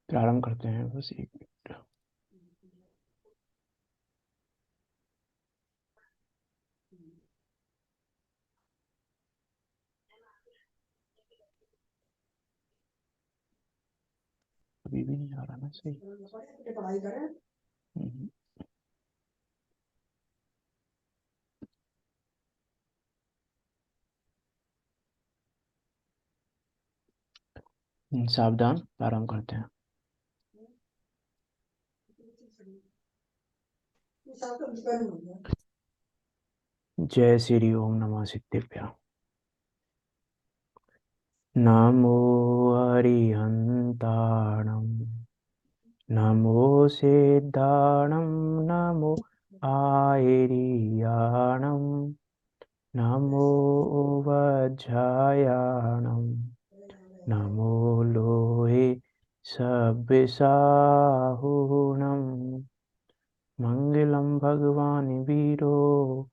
प्रारंभ करते हैं, बस एक मिनट। अभी भी नहीं आ रहा ना सही। हम्म, सावधान, प्रारंभ करते हैं। जय श्री ओम नमः सिद्धेभ्य। नमो हरिहंताणं, नमो सिद्धाणं, नमो आयर्याणं, नमो वज्रायाणं, नमो लोहे सव्यसाहुणं। मंगलम भगवान वीरो,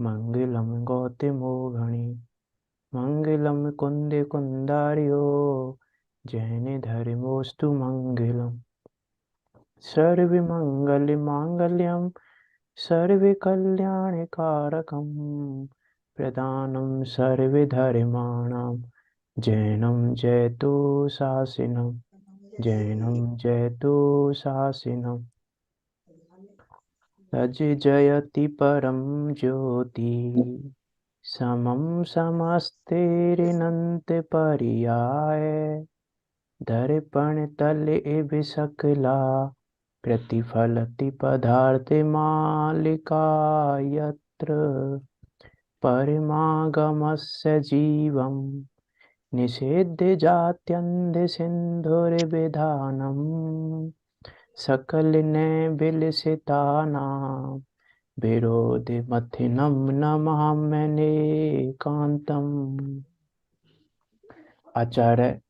मंगलम गौतमो गणे, मंगलम कुंदे कुंदार्यो, जैन धर्मोस्तु मंगलम। सर्वमंगल मांगल्यम, सर्वकल्याणकारकं, प्रदानं सर्वधर्माणां, जैनं जयतु शासनं, जैनं जयतु शासनं। तज जयति परम ज्योति, समं समस्तेरनंत पर्याय, दर्पण तल इव सकला, प्रतिफलति पदार्थ मालिका यत्र, परमागमस्य जीवं निषेध्य जात्यन्ध सिन्धुर्विधानम्, सकल ने विलसितानां, विरोधिमथिनं नमाम्यनेकान्तम्। आचार्य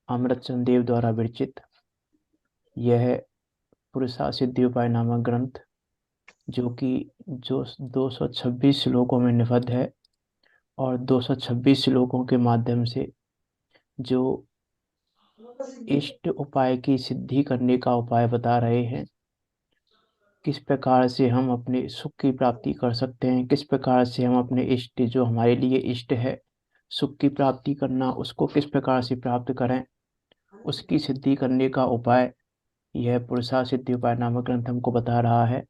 अमृतचंद देव द्वारा विरचित यह पुरुषा सिद्धि उपाय नामक ग्रंथ, जो 226 श्लोकों में निबद्ध है, और 226 श्लोकों के माध्यम से जो इष्ट उपाय की सिद्धि करने का उपाय बता रहे हैं, किस प्रकार से हम अपने सुख की प्राप्ति कर सकते हैं, किस प्रकार से हम अपने इष्ट, जो हमारे लिए इष्ट है सुख की प्राप्ति करना, उसको किस प्रकार से प्राप्त करें, उसकी सिद्धि करने का उपाय यह पुरुषा सिद्धि उपाय नामक ग्रंथ हमको बता रहा है,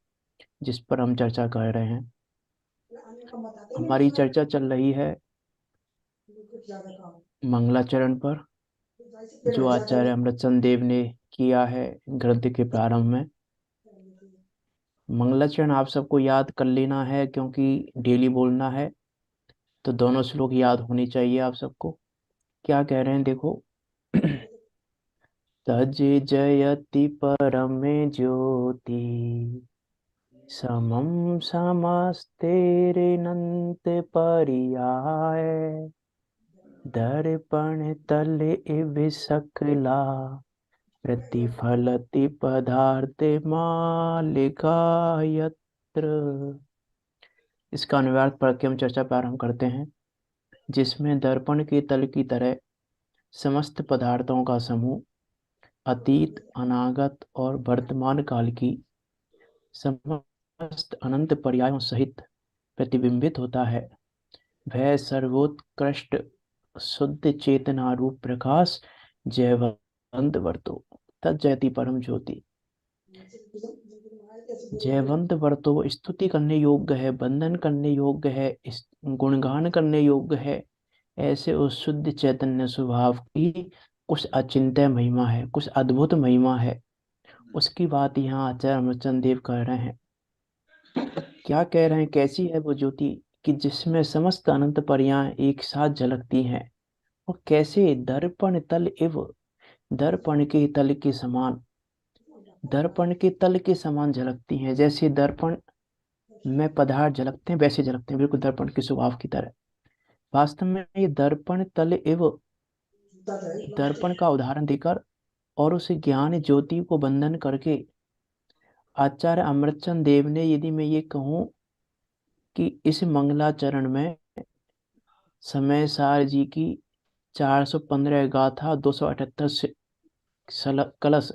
जिस पर हम चर्चा कर रहे हैं। हमारी चर्चा चल रही है मंगलाचरण पर, जो आचार्य अमृतचंद देव ने किया है ग्रंथ के प्रारंभ में। मंगलाचरण आप सबको याद कर लेना है, क्योंकि डेली बोलना है, तो दोनों श्लोक याद होनी चाहिए आप सबको। क्या कह रहे हैं देखो। तज जयति परम ज्योति, समम समस्तेरनंत पर्याय, दर्पण तल इव सकला, प्रतिफलति पदार्थ मालिका यत्र। इसका अनुवाद पढ़ के हम चर्चा प्रारंभ करते हैं। जिसमें दर्पण के तल की तरह समस्त पदार्थों का समूह अतीत, अनागत और वर्तमान काल की समस्त अनंत पर्यायों सहित प्रतिबिंबित होता है, वह सर्वोत्कृष्ट शुद्ध चेतना रूप प्रकाश जयवंत वर्तो, तज्जयति परम ज्योति। जयवंत वर्तो स्तुति करने योग्य है, वंदन करने योग्य है, गुणगान करने योग्य है, ऐसे उस शुद्ध चैतन्य स्वभाव की कुछ अचिंत्य महिमा है, कुछ अद्भुत महिमा है। उसकी बात यहाँ आचार्य अमरचंद देव कह रहे हैं। क्या कह रहे हैं, कैसी है वो ज्योति कि जिसमें समस्त अनंत पर्याय एक साथ झलकती हैं, और कैसे दर्पण तल इव, दर्पण के तल के समान, दर्पण के तल के समान झलकती हैं। जैसे दर्पण में पदार्थ झलकते हैं वैसे झलकते हैं, बिल्कुल दर्पण के स्वभाव की तरह। वास्तव में ये दर्पण तल इव, दर्पण का उदाहरण देकर और उस ज्ञान ज्योति को बंधन करके आचार्य अमृतचंद देव ने, यदि मैं ये कहूँ कि इस मंगलाचरण में समय सार जी की 415 गाथा, 278 कलश,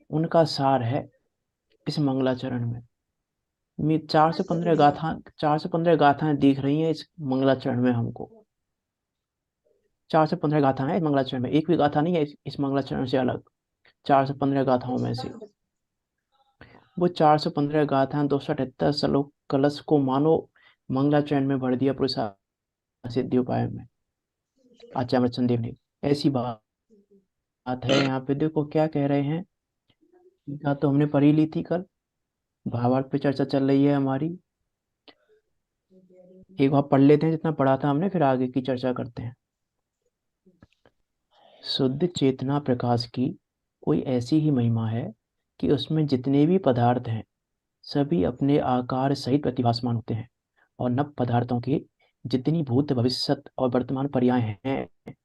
उनका सार है इस मंगलाचरण में। 415 गाथा, 415 गाथाएं दिख रही हैं इस मंगलाचरण में हमको। 415 गाथाएं हैं इस मंगलाचरण में, एक भी गाथा नहीं है इस मंगलाचरण से अलग। 415 गाथाओं में से वो 415 गाथाएं 278 श्लोक कलश को मानो मंगलाचरण में भर दिया पुरुषार्थ सिद्धि उपाय में, आचार्य अमृतचंद देव ने। ऐसी बात है। यहाँ पे देखो क्या कह रहे हैं। टीका तो हमने पढ़ी ली थी कल, भावार्थ पे चर्चा चल रही है हमारी। एक बार पढ़ लेते हैं जितना पढ़ा था हमने, फिर आगे की चर्चा करते हैं। शुद्ध चेतना प्रकाश की कोई ऐसी ही महिमा है कि उसमें जितने भी पदार्थ हैं सभी अपने आकार सहित प्रतिभासमान होते हैं, और नव पदार्थों के जितनी भूत भविष्यत और वर्तमान पर्याय हैं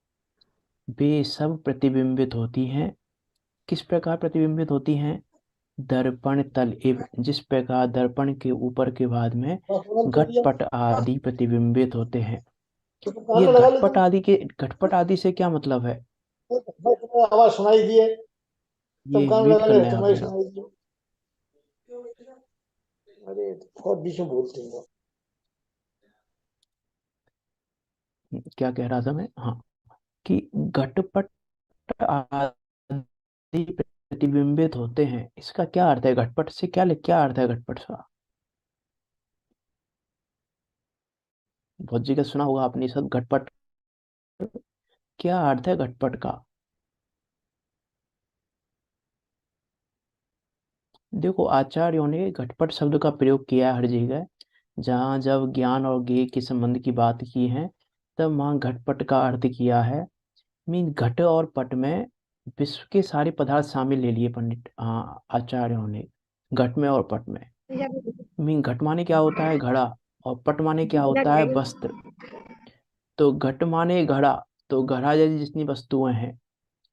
वे सब प्रतिबिंबित होती हैं। किस प्रकार प्रतिबिंबित होती हैं? दर्पण तल इव, जिस प्रकार दर्पण के ऊपर के भाग में घटपट आदि प्रतिबिंबित होते हैं। तो कान ये में लगा लेते हैं। घटपट आदि से क्या मतलब है? आवाज सुनाई दिए, तुम ये कान में म्यूट लगा कर ले लें आप तुम्हारी जरा। सुनाई दिए। अरे बहुत बीच में बोलते हैं वो। क्या कह रहा था मैं? हाँ, कि घटपट आदि प्रतिबिंबित होते हैं, इसका क्या अर्थ है? घटपट से क्या अर्थ है घटपट का? बहुत जगह सुना होगा आपने सब घटपट। क्या अर्थ है घटपट का? देखो आचार्यों ने घटपट शब्द का प्रयोग किया है हर जगह। जहाँ जब ज्ञान और ज्ञेय के संबंध की बात की है तब वहाँ घटपट का अर्थ किया है। मीन घट और पट में विश्व के सारे पदार्थ शामिल ले लिए पंडित आचार्यों ने, घट में और पट में। मीन घट माने क्या होता है? घड़ा। और पट माने क्या होता है? वस्त्र। तो घट माने घड़ा, तो घड़ा जैसी जितनी वस्तुएं हैं,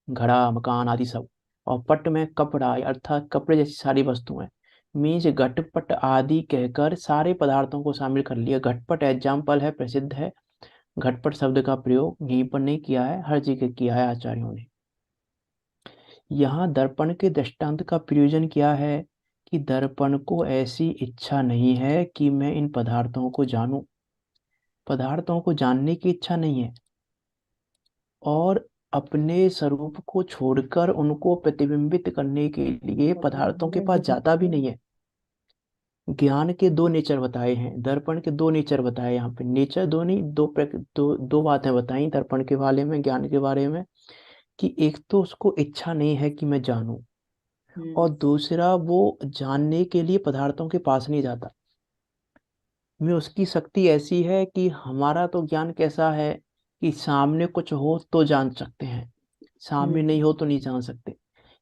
घड़ा मकान आदि सब। और पट में कपड़ा, अर्थात कपड़े जैसी सारी वस्तुएं। मीन्स घटपट आदि कहकर सारे पदार्थों को शामिल कर लिया। घटपट एग्जाम्पल है, प्रसिद्ध है। घटपट शब्द का प्रयोग यहीं पर नहीं किया है, हर जगह किया है आचार्यों ने। यहाँ दर्पण के दृष्टांत का प्रयोजन क्या है? कि दर्पण को ऐसी इच्छा नहीं है कि मैं इन पदार्थों को जानूं, पदार्थों को जानने की इच्छा नहीं है, और अपने स्वरूप को छोड़कर उनको प्रतिबिंबित करने के लिए पदार्थों के पास जाता भी नहीं है। ज्ञान के दो नेचर बताए हैं, दर्पण के दो नेचर बताए। यहाँ पे नेचर दो नहीं, दो बातें बताई दर्पण के बारे में, ज्ञान के बारे में। कि एक तो उसको इच्छा नहीं है कि मैं जानूं, और दूसरा वो जानने के लिए पदार्थों के पास नहीं जाता। में उसकी शक्ति ऐसी है कि हमारा तो ज्ञान कैसा है कि सामने कुछ हो तो जान सकते हैं, सामने नहीं हो तो नहीं जान सकते।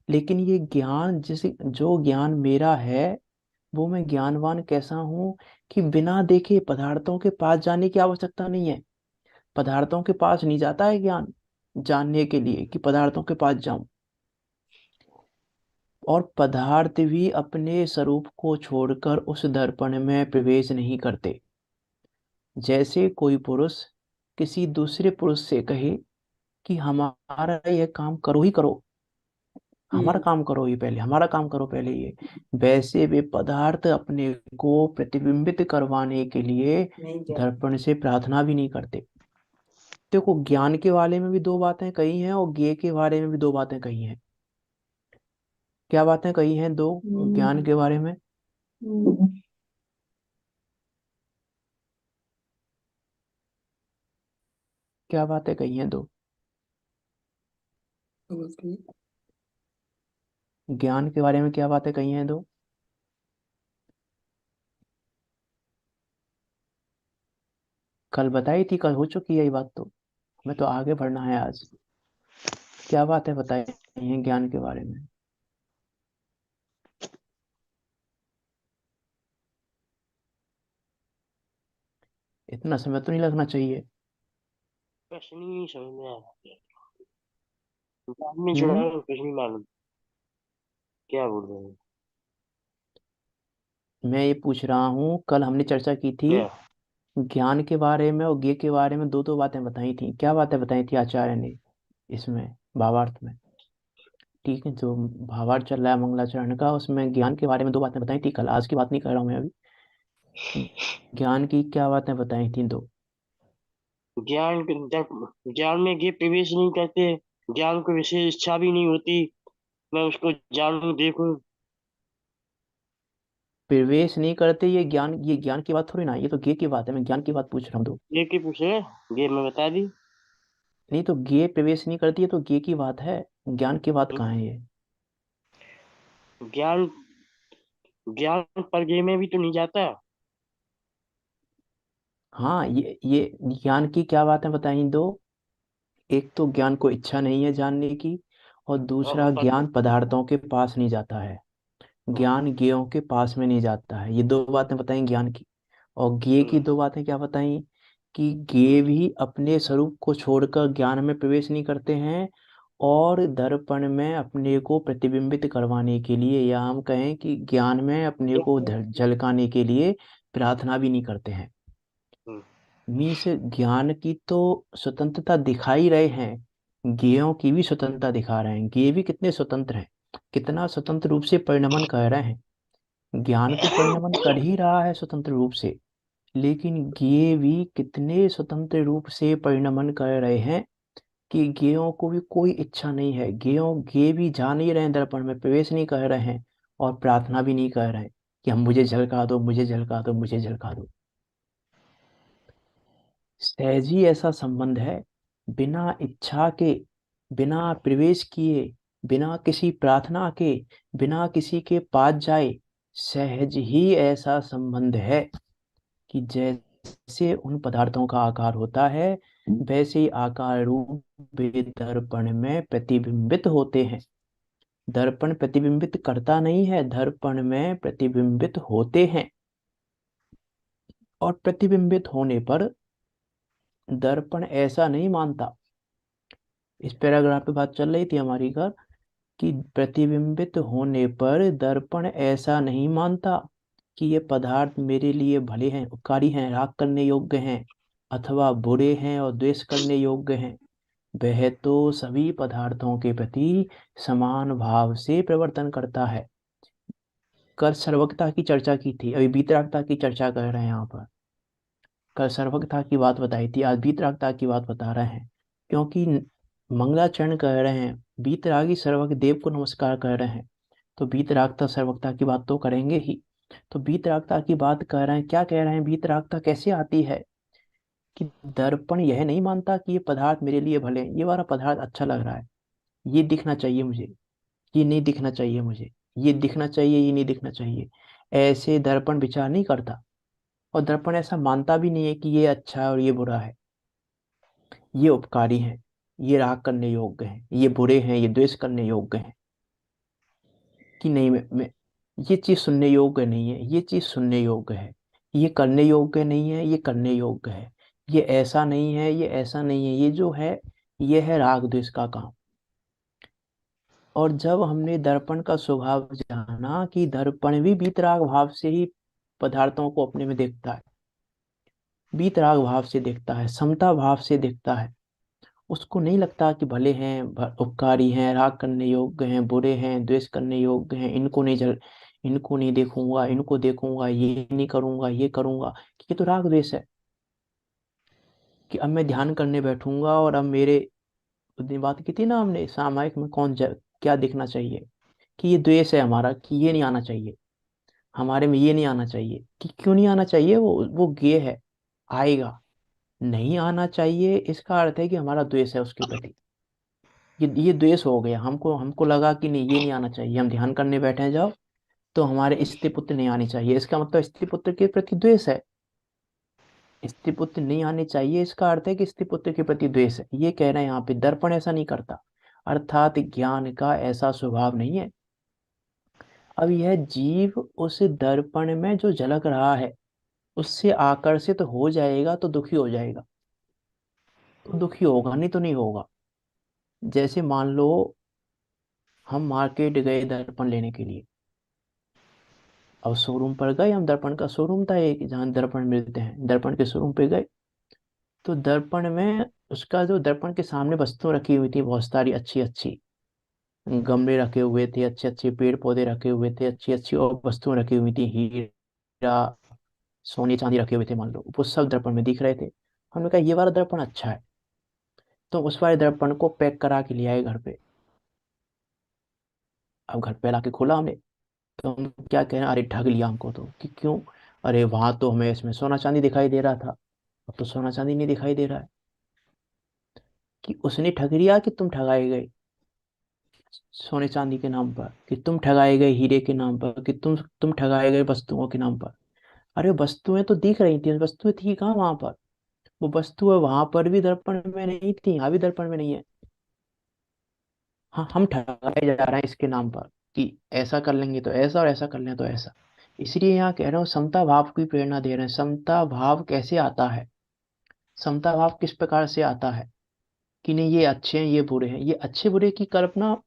लेकिन ये ज्ञान, जिसे जो ज्ञान मेरा है वो मैं ज्ञानवान कैसा हूँ कि बिना देखे पदार्थों के पास जाने की आवश्यकता नहीं है। पदार्थों के पास नहीं जाता है ज्ञान जानने के लिए कि पदार्थों के पास जाऊं। और पदार्थ भी अपने स्वरूप को छोड़कर उस दर्पण में प्रवेश नहीं करते। जैसे कोई पुरुष किसी दूसरे पुरुष से कहे कि हमारा यह काम करो ही करो, हमारा काम करो ये पहले, हमारा काम करो पहले ये, वैसे वे पदार्थ अपने को प्रतिबिंबित करवाने के लिए दर्पण से प्रार्थना भी नहीं करते। देखो ज्ञान के बारे में भी दो बातें कही हैं और ज्ञेय के बारे में भी दो बातें कही हैं। क्या बातें कही हैं दो ज्ञान के बारे में? क्या बातें कही हैं दो ज्ञान के बारे में? क्या बातें कही हैं दो? कल बताई थी, कल हो चुकी है ये बात तो। हमें तो आगे बढ़ना है आज। क्या बातें बताई हैं ज्ञान के बारे में? इतना समय तो नहीं लगना चाहिए। प्रश्न ही नहीं समझ में आ रहा। आपने जुड़ा हम्म। है, कुछ नहीं मालूम क्या बोल रहे हैं। मैं ये पूछ रहा हूँ, कल हमने चर्चा की थी क्या? ज्ञान के बारे में और ज्ञेय के बारे में, दो दो बातें बताई थी। क्या बातें बताई थी आचार्य ने इसमें भावार्थ में? ठीक है, जो भावार्थ चल रहा है मंगलाचरण का, उसमें ज्ञान के बारे में दो बातें बताई थी कल, आज की बात नहीं कर रहा हूँ मैं अभी। ज्ञान की क्या बातें बताई थी दो? ज्ञान में ये प्रवेश नहीं करते। ज्ञान को विशेष इच्छा भी नहीं होती, मैं उसको जानूं देखूं। प्रवेश नहीं करते, ये ज्ञान की बात थोड़ी ना है, ये तो ज्ञ की बात है, मैं ज्ञान की बात पूछ रहा हूँ तो। ये की पूछे, ये मैं बता दी। नहीं तो ज्ञ प्रवेश नहीं करती है तो ज्ञ की बात है, ज्ञान की बात कहाँ है ये? ज्ञान ज्ञान परगे में भी तो नहीं जाता। हाँ, ये ज्ञान की क्या बातें बताई दो? एक तो ज्ञान को इच्छा नहीं है जानने की, और दूसरा ज्ञान पदार्थों के पास नहीं जाता है, ज्ञान ज्ञेयों के पास में नहीं जाता है। ये दो बातें बताई ज्ञान की। और ज्ञेय की दो बातें क्या बताई? कि ज्ञेय भी अपने स्वरूप को छोड़कर ज्ञान में प्रवेश नहीं करते हैं, और दर्पण में अपने को प्रतिबिंबित करवाने के लिए, या हम कहें कि ज्ञान में अपने को झलकाने के लिए प्रार्थना भी नहीं करते हैं। मीन्स ज्ञान की तो स्वतंत्रता दिखा ही रहे हैं, ज्ञेयों की भी स्वतंत्रता दिखा रहे हैं। ज्ञेय भी कितने स्वतंत्र हैं, कितना स्वतंत्र रूप से परिणमन कर रहे हैं। ज्ञान तो परिणमन कर ही रहा है स्वतंत्र रूप से, लेकिन ज्ञेय भी कितने स्वतंत्र रूप से परिणमन कर रहे हैं कि ज्ञेयों को भी कोई इच्छा नहीं है। ज्ञेय भी जा नहीं रहे हैं, दर्पण में प्रवेश नहीं कर रहे हैं, और प्रार्थना भी नहीं कर रहे हैं कि हम मुझे झलका दो, मुझे झलका दो, मुझे झलका दो। सहज ही ऐसा संबंध है, बिना इच्छा के, बिना प्रवेश किए, बिना किसी प्रार्थना के, बिना किसी के पास जाए, सहज ही ऐसा संबंध है कि जैसे उन पदार्थों का आकार होता है, वैसे ही आकार रूप वे दर्पण में प्रतिबिंबित होते हैं। दर्पण प्रतिबिंबित करता नहीं है, दर्पण में प्रतिबिंबित होते हैं। और प्रतिबिंबित होने पर दर्पण ऐसा नहीं मानता, इस पैराग्राफ पे बात चल रही थी हमारी घर, कि प्रतिबिंबित होने पर दर्पण ऐसा नहीं मानता कि ये पदार्थ मेरे लिए भले हैं, उपकारी हैं, राग करने योग्य हैं, अथवा बुरे हैं और द्वेष करने योग्य हैं। वह तो सभी पदार्थों के प्रति समान भाव से प्रवर्तन करता है। कल सर्वज्ञता की चर्चा की थी, अभी वीतरागता की चर्चा कर रहे हैं यहाँ पर। कल सर्वज्ञता की बात बताई थी, आज वीतरागता की बात बता रहे हैं। क्योंकि मंगलाचरण कर रहे हैं, वीतरागी सर्वज्ञ देव को नमस्कार कर रहे हैं, तो वीतरागता सर्वज्ञता की बात तो करेंगे ही। तो वीतरागता की बात कर रहे हैं, क्या कह रहे हैं, वीतरागता कैसे आती है? कि दर्पण यह नहीं मानता कि ये पदार्थ मेरे लिए भले हैं, ये वाला पदार्थ अच्छा लग रहा है, ये दिखना चाहिए मुझे, ये नहीं दिखना चाहिए मुझे, ये दिखना चाहिए, ये नहीं दिखना चाहिए। ऐसे दर्पण विचार नहीं करता। और दर्पण ऐसा मानता भी नहीं है कि ये अच्छा है और ये बुरा है, ये उपकारी है, ये राग करने योग्य है, ये बुरे हैं, ये द्वेष करने योग्य है। कि नहीं, मैं ये चीज सुनने योग्य नहीं है, ये चीज सुनने योग्य है, ये करने योग्य नहीं है, ये करने योग्य है, ये ऐसा नहीं है, ये ऐसा नहीं है, ये जो है, ये है राग द्वेष का काम। और जब हमने दर्पण का स्वभाव जाना कि दर्पण भी वीतराग भाव से ही पदार्थों को अपने में देखता है, वीतराग भाव से देखता है, समता भाव से देखता है, उसको नहीं लगता कि भले हैं, उपकारी हैं, राग करने योग्य हैं, बुरे हैं, द्वेष करने योग्य हैं, इनको नहीं देखूंगा, इनको देखूंगा, ये नहीं करूंगा, ये करूंगा। ये तो राग द्वेष है। कि अब मैं ध्यान करने बैठूंगा और अब मेरे, उस दिन बात की थी ना हमने सामायिक में, क्या दिखना चाहिए, कि ये द्वेष है हमारा, कि ये नहीं आना चाहिए, हमारे में ये नहीं आना चाहिए। कि क्यों नहीं आना चाहिए? वो गेय है, आएगा। नहीं आना चाहिए इसका अर्थ है कि हमारा द्वेष है उसके प्रति। ये द्वेष हो गया, हमको हमको लगा कि नहीं, ये नहीं आना चाहिए, हम ध्यान करने बैठे हैं, जाओ, तो हमारे स्त्री पुत्र नहीं आनी चाहिए, इसका मतलब स्त्री पुत्र के प्रति द्वेष है। स्त्री पुत्र नहीं आनी चाहिए, इसका अर्थ है कि स्त्री पुत्र के प्रति द्वेष है, ये कह रहे हैं यहाँ पे। दर्पण ऐसा नहीं करता, अर्थात ज्ञान का ऐसा स्वभाव नहीं है। अब यह जीव उस दर्पण में जो झलक रहा है, उससे आकर्षित हो जाएगा तो दुखी हो जाएगा, तो दुखी होगा, नहीं तो नहीं होगा। जैसे मान लो हम मार्केट गए दर्पण लेने के लिए, अब शोरूम पर गए हम, दर्पण का शोरूम था एक जहाँ दर्पण मिलते हैं, दर्पण के शोरूम पे गए। तो दर्पण में उसका जो दर्पण के सामने वस्तु रखी हुई थी बहुत सारी अच्छी अच्छी, गमले रखे हुए थे, अच्छे अच्छे पेड़ पौधे रखे हुए थे, अच्छी अच्छी और वस्तुएं रखी हुई थी, हीरा सोने चांदी रखे हुए थे मान लो, वो सब दर्पण में दिख रहे थे। हमने कहा ये वाला दर्पण अच्छा है, तो उस वाले दर्पण को पैक करा के ले आए घर पे। अब घर पे लाके खोला हमने, तो हम क्या कह रहे हैं, अरे ठग लिया हमको तो, कि क्यों? अरे वहां तो हमें इसमें सोना चांदी दिखाई दे रहा था, अब तो सोना चांदी नहीं दिखाई दे रहा है। कि उसने ठग लिया कि तुम ठगाए गए सोने चांदी के नाम पर, कि तुम ठगाए गए हीरे के नाम पर, कि तुम ठगाए गए वस्तुओं के नाम पर। अरे वस्तुएं तो दिख रही थी, वस्तुएं थी कहाँ वहां पर? वो वस्तुएं वहां पर भी दर्पण में नहीं थी, यहाँ भी दर्पण में नहीं है। हाँ, हम ठगाए जा रहे हैं इसके नाम पर, कि ऐसा कर लेंगे तो ऐसा और ऐसा कर लें तो ऐसा। इसलिए यहाँ कह रहा हूँ, समता भाव की प्रेरणा दे रहे हैं। समता भाव कैसे आता है? समता भाव किस प्रकार से आता है? कि नहीं ये अच्छे हैं ये बुरे हैं, ये अच्छे बुरे की कल्पना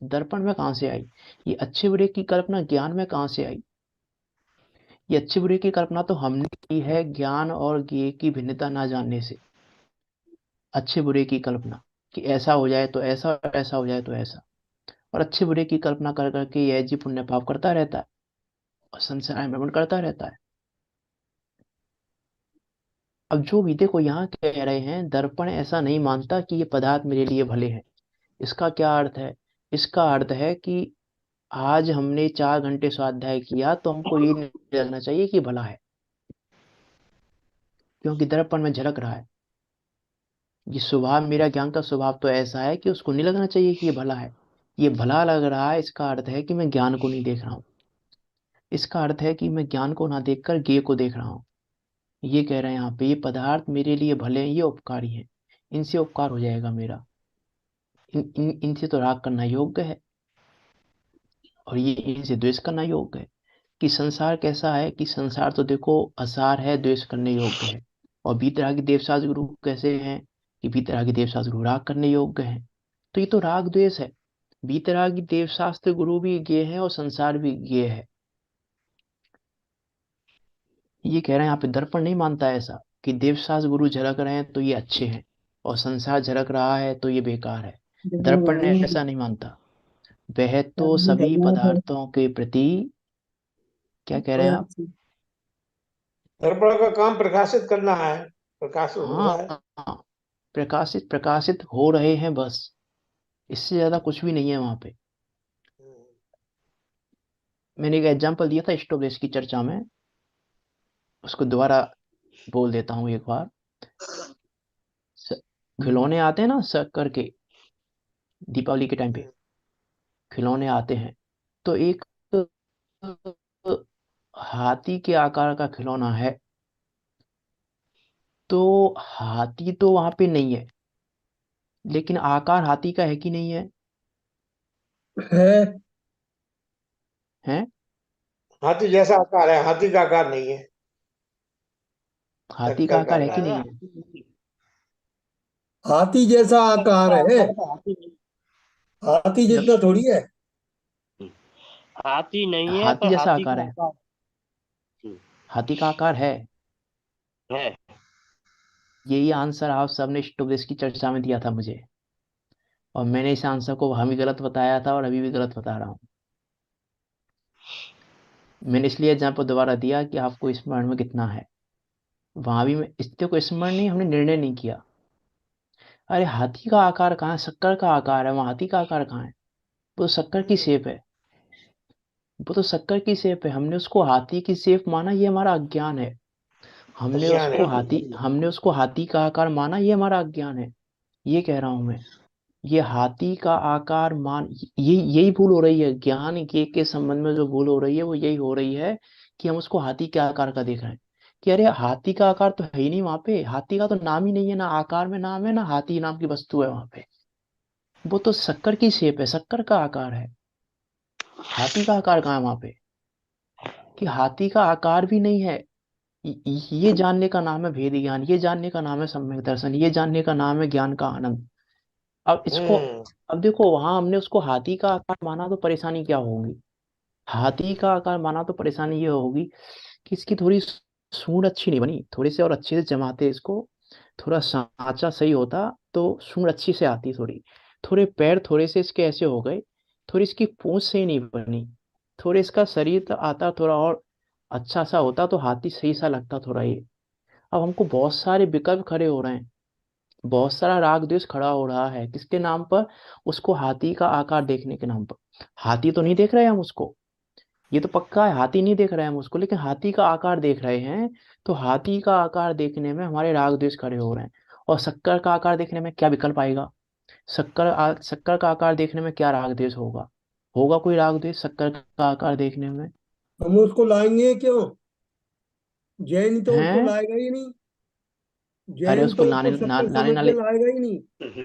दर्पण में कहाँ से आई? ये अच्छे बुरे की कल्पना ज्ञान में कहाँ से आई? ये अच्छे बुरे की कल्पना तो हमने की है ज्ञान और ज्ञेय की भिन्नता ना जानने से। अच्छे बुरे की कल्पना, कि ऐसा हो जाए तो ऐसा और ऐसा हो जाए तो ऐसा। और अच्छे बुरे की कल्पना कर करके यह जी पुण्य पाप करता रहता है और संसार में भ्रमण करता रहता है। अब जो भी देखो यहाँ कह रहे हैं, दर्पण ऐसा नहीं मानता कि ये पदार्थ मेरे लिए भले हैं। इसका क्या अर्थ है? इसका अर्थ है कि आज हमने 4 घंटे स्वाध्याय किया तो हमको ये नहीं लगना चाहिए कि भला है, क्योंकि दर्पण में झलक रहा है। ये स्वभाव, मेरा ज्ञान का स्वभाव तो ऐसा है कि उसको नहीं लगना चाहिए कि ये भला है। ये भला लग रहा है, इसका अर्थ है कि मैं ज्ञान को नहीं देख रहा हूँ। इसका अर्थ है कि मैं ज्ञान को ना देखकर ज्ञेय को देख रहा हूँ। ये कह रहे हैं यहाँ पे, ये पदार्थ मेरे लिए भले हैं, ये उपकारी हैं, इनसे उपकार हो जाएगा मेरा। इनसे तो राग करना योग्य है, और ये इनसे द्वेष करना योग्य है। कि संसार कैसा है, कि संसार तो देखो असार है, द्वेष करने योग्य है। और बीतरागी देवशास्त्र गुरु कैसे हैं? कि बीतरागी देवशास्त्र गुरु राग करने योग्य है। तो ये तो राग द्वेष है। बीतरागी देवशास्त्र गुरु भी ज्ञेय है और संसार भी ज्ञेय है। ये कह रहे हैं यहाँ पे, दर्पण नहीं मानता ऐसा कि देवशास्त्र गुरु झलक रहे हैं तो ये अच्छे हैं, और संसार झलक रहा है तो ये बेकार है। दर्पण ऐसा नहीं मानता। वह तो सभी पदार्थों के प्रति, क्या कह रहे हैं आप? दर्पण का काम प्रकाशित करना है, प्रकाशित हो रहा हाँ है। हाँ, प्रकाशित प्रकाशित हो रहे हैं बस, इससे ज्यादा कुछ भी नहीं है वहां पे। मैंने एक एग्जांपल दिया था स्टोवेज की चर्चा में, उसको दोबारा बोल देता हूँ एक बार। स- खिलौने आते हैं ना शक्कर के, दीपावली के टाइम पे खिलौने आते हैं, तो एक हाथी के आकार का खिलौना है। तो हाथी तो वहां पे नहीं है, लेकिन आकार हाथी का है कि नहीं है? है। है। हाथी जैसा आकार है, हाथी का आकार नहीं है। हाथी का शक्कर का आकार है कि आकार नहीं है। है? हाथी जैसा आकार है। हाथी हाथी जब जितना थोड़ी है। हाथी नहीं है, हाथी पर जैसा हाथी आकार का है, आकार हाथी का आकार है। है। यही आंसर आप सबने स्टोवेज की चर्चा में दिया था मुझे, और मैंने इस आंसर को वहां भी गलत बताया था और अभी भी गलत बता रहा हूँ। मैंने इसलिए एग्जाम्पल दोबारा दिया कि आपको स्मरण में कितना है। वहां भी मैं इसके को स्मरण नहीं, हमने निर्णय नहीं किया। अरे हाथी का आकार कहाँ है? शक्कर का आकार है, वहां हाथी का आकार कहाँ है? वो तो शक्कर की शेप है। वो तो शक्कर की शेप है, हमने उसको हाथी की शेप माना, ये हमारा अज्ञान है। अज्ञान है। हमने उसको हाथी का आकार माना, ये हमारा अज्ञान है। ये कह रहा हूं मैं। ये हाथी का आकार मान, ये यही भूल हो रही है ज्ञान के संबंध में। जो भूल हो रही है वो यही हो रही है कि हम उसको हाथी के आकार का देख रहे हैं। कि अरे हाथी का आकार तो है ही नहीं वहां पे, हाथी का तो नाम ही नहीं है, ना आकार में नाम है, ना हाथी नाम की वस्तु है वहां पे। वो तो शक्कर की शेप है, शक्कर का आकार है। हाथी का आकार कहाँ है वहां पे? कि हाथी का आकार भी नहीं है। ये जानने का नाम है भेद ज्ञान, ये जानने का नाम है सम्यक दर्शन, ये जानने का नाम है ज्ञान का आनंद। अब इसको, हम्म। अब देखो वहां हमने उसको हाथी का आकार माना तो परेशानी क्या होगी? हाथी का आकार माना तो परेशानी ये होगी कि इसकी थोड़ी सूंड अच्छी नहीं बनी, थोड़ी से और अच्छे से जमाते इसको, थोड़ा सांचा सही होता तो सूंड अच्छी से आती थोड़ी। थोड़े पैर थोड़े से इसके ऐसे हो गए थोड़ी इसकी पूंछ से ही नहीं बनी। थोड़ी इसका शरीर तो आता थोड़ा और अच्छा सा होता तो हाथी सही सा लगता थोड़ा ये। अब हमको बहुत सारे विकल्प खड़े हो रहे हैं, बहुत सारा राग द्वेष खड़ा हो रहा है, किसके नाम पर? उसको हाथी का आकार देखने के नाम पर। हाथी तो नहीं देख रहे हम उसको, ये तो पक्का है, हाथी नहीं देख रहे हैं हम उसको, लेकिन हाथी का आकार देख रहे हैं। तो हाथी का आकार देखने में हमारे राग द्वेष खड़े हो रहे हैं। और शक्कर का आकार देखने में क्या विकल्प आएगा? शक्कर का आकार देखने में क्या राग द्वेष होगा? होगा कोई राग द्वेष शक्कर का आकार देखने में? हम उसको लाएंगे क्यों? जैन तो उसको हैं? लाएगा ही नहीं। अरे जैन उसको तो उसको शक्कर लाने समझ ना के ले लाएगा ही नहीं।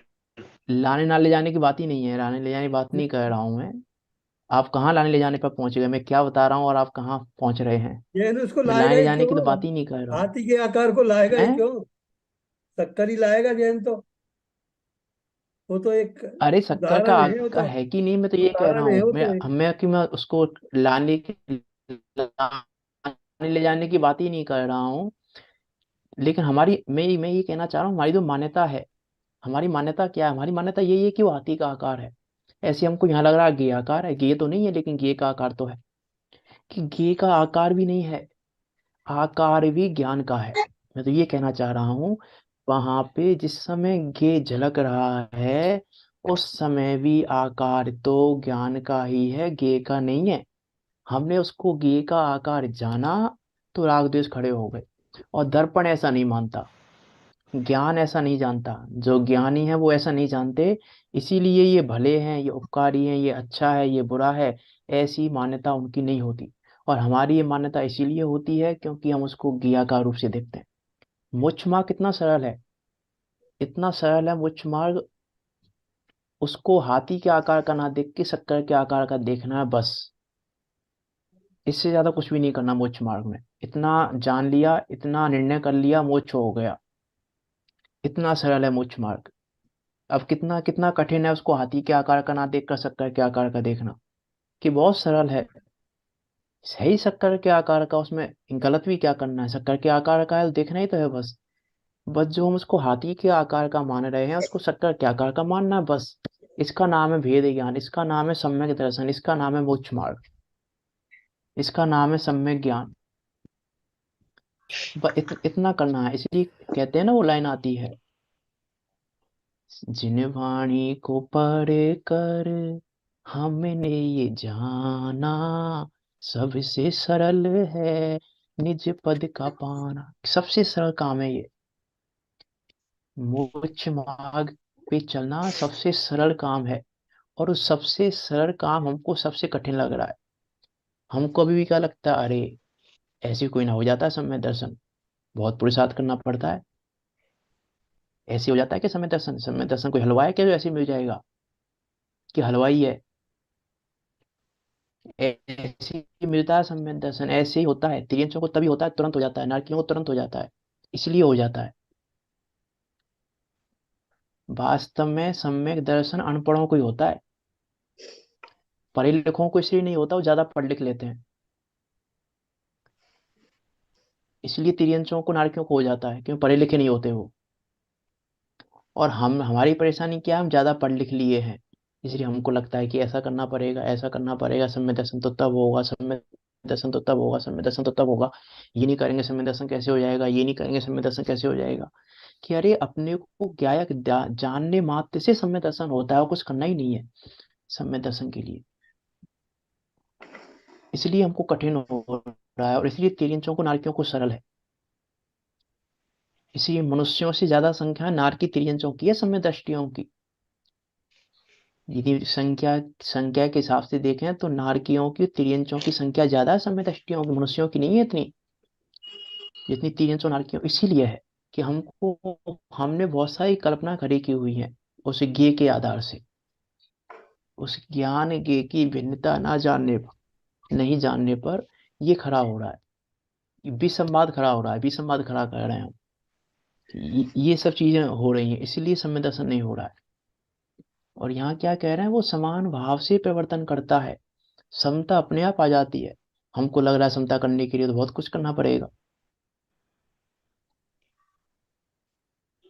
लाने ना ले जाने की बात ही नहीं है, लाने ले जाने की बात नहीं कह रहा हूँ मैं। आप कहाँ लाने ले जाने पर पहुंच गए? मैं क्या बता रहा हूँ और आप कहाँ पहुंच रहे हैं? जैन उसको मैं लाएगा लाने ले ही जाने क्यों? की तो बात ही नहीं कर रहा हूँ। हाथी के आकार को लाएगा ही हैं? क्यों? शक्कर ही लाएगा जैन तो। वो तो एक अरे शक्कर का उदाहरण है, वो आका तो है कि नहीं, मैं तो ये कह रहा उदाहरण है, हूँ। वो तो एक। मैं उसको लाने ले जाने की बात ही नहीं कर रहा हूँ। लेकिन मैं ये कहना चाह रहा हूँ, हमारी जो मान्यता है, हमारी मान्यता क्या है? हमारी मान्यता यही है कि वो हाथी का आकार है। ऐसे हमको यहाँ लग रहा है गे आकार है, गे तो नहीं है लेकिन गे का आकार तो है। कि गे का आकार भी नहीं है, आकार भी ज्ञान का है। मैं तो ये कहना चाह रहा हूँ, वहां पे जिस समय गे झलक रहा है, उस समय भी आकार तो ज्ञान का ही है, गे का नहीं है। हमने उसको गे का आकार जाना तो राग द्वेष खड़े हो गए। और दर्पण ऐसा नहीं मानता, ज्ञान ऐसा नहीं जानता, जो ज्ञानी है वो ऐसा नहीं जानते। इसीलिए ये भले हैं, ये उपकारी हैं, ये अच्छा है, ये बुरा है, ऐसी मान्यता उनकी नहीं होती। और हमारी ये मान्यता इसीलिए होती है क्योंकि हम उसको ज्ञाकार रूप से देखते हैं। मोक्ष मार्ग कितना सरल है, इतना सरल है मोक्ष मार्ग। उसको हाथी के आकार का ना देख के शक्कर के आकार का देखना है बस। इससे ज्यादा कुछ भी नहीं करना मोक्ष मार्ग में। इतना जान लिया, इतना निर्णय कर लिया, मोक्ष हो गया। इतना सरल है मोक्ष मार्ग। अब कितना कितना कठिन है उसको हाथी के आकार का ना देख कर शक्कर के आकार का देखना, कि बहुत सरल है। सही शक्कर के आकार का, उसमें गलत भी क्या करना है? शक्कर के आकार का है तो देखना ही तो है बस। बस जो हम उसको हाथी के आकार का मान रहे हैं उसको शक्कर के आकार का मानना है बस। इसका नाम है भेद ज्ञान, इसका नाम है सम्यक दर्शन, इसका नाम है मोक्ष मार्ग, इसका नाम है सम्यक ज्ञान। इतना करना है। इसलिए कहते हैं ना, वो लाइन आती है, जिन वाणी को पढ़ कर हमने ये जाना, सबसे सरल है निज पद का पाना। सबसे सरल काम है ये, मोक्ष मार्ग पे चलना सबसे सरल काम है। और उस सबसे सरल काम हमको सबसे कठिन लग रहा है। हमको अभी भी क्या लगता है? अरे ऐसे कोई ना हो जाता है समय दर्शन, बहुत पुरुषार्थ करना पड़ता है। ऐसे हो जाता है कि समय दर्शन कोई हलवा है क्या जो ऐसे मिल जाएगा? कि हलवाई है, ऐसे ही मिलता है सम्यक दर्शन? ऐसे ही होता है। तिर्यंचों को तभी होता है, तुरंत हो जाता है, नारकियों को तुरंत हो जाता है, इसलिए हो जाता है। वास्तव में सम्यक दर्शन अनपढ़ों को ही होता है, पढ़े लिखों को इसलिए नहीं होता, वो ज्यादा पढ़ लिख लेते हैं। इसलिए तिर्यंचों को नारकियों को हो जाता है, क्यों? पढ़े लिखे नहीं होते वो। और हमारी परेशानी क्या है? हम ज्यादा पढ़ लिख लिए हैं, इसलिए हमको लगता है कि ऐसा करना पड़ेगा, ऐसा करना पड़ेगा, सम्यक दर्शन तो तब होगा, सम्यक दर्शन तो तब होगा, सम्यक दर्शन तो तब होगा। ये नहीं करेंगे सम्यक दर्शन कैसे हो जाएगा? ये नहीं करेंगे सम्यक दर्शन कैसे हो जाएगा? कि अरे अपने को ज्ञायक जानने मात्र से सम्यक दर्शन होता है, और कुछ करना ही नहीं है सम्यक दर्शन के लिए। इसलिए हमको कठिन हो रहा है, और इसलिए तिर्यंचों को नारकियों को सरल है। इसलिए मनुष्यों से ज्यादा संख्या नार की तिर्यंचों की है सम्यक दृष्टियों की। यदि संख्या के हिसाब से देखें तो नारकियों की, तिर्यंचों की संख्या ज्यादा है सम्यक दृष्टियों की, मनुष्यों की नहीं है इतनी जितनी तिर्यंचों नारकियों। इसीलिए है कि हमने बहुत सारी कल्पना खड़ी की हुई है उस ज्ञ के आधार से। उस ज्ञान ज्ञ की भिन्नता ना जानने पर, नहीं जानने पर ये खड़ा हो रहा है, विसंवाद खड़ा हो रहा है, विसंवाद खड़ा कर रहे हैं हम। ये सब चीजें हो रही हैं, इसलिए समय दर्शन नहीं हो रहा है। और यहाँ क्या कह रहे हैं? वो समान भाव से परिवर्तन करता है, समता अपने आप आ जाती है। हमको लग रहा है समता करने के लिए तो बहुत कुछ करना पड़ेगा।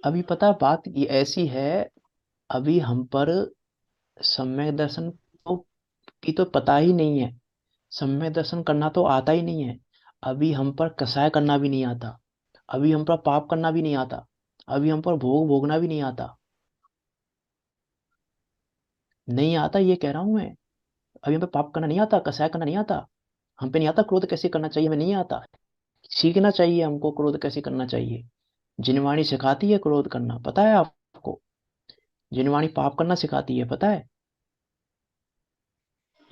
अभी पता बात ये ऐसी है, अभी हम पर सम्यक दर्शन को की तो पता ही नहीं है, सम्यक दर्शन करना तो आता ही नहीं है। अभी हम पर कसाय करना भी नहीं आता, अभी हम पर पाप करना भी नहीं आता, अभी हम पर भोग भोगना भी नहीं आता। नहीं आता ये कह रहा हूं मैं। अभी हम पे पाप करना नहीं आता, कसाय करना नहीं आता, हम पे नहीं आता क्रोध कैसे करना चाहिए, हमें नहीं आता। सीखना चाहिए हमको क्रोध कैसे करना चाहिए। जिनवाणी सिखाती है क्रोध करना, पता है आपको? जिनवाणी पाप करना सिखाती है, पता है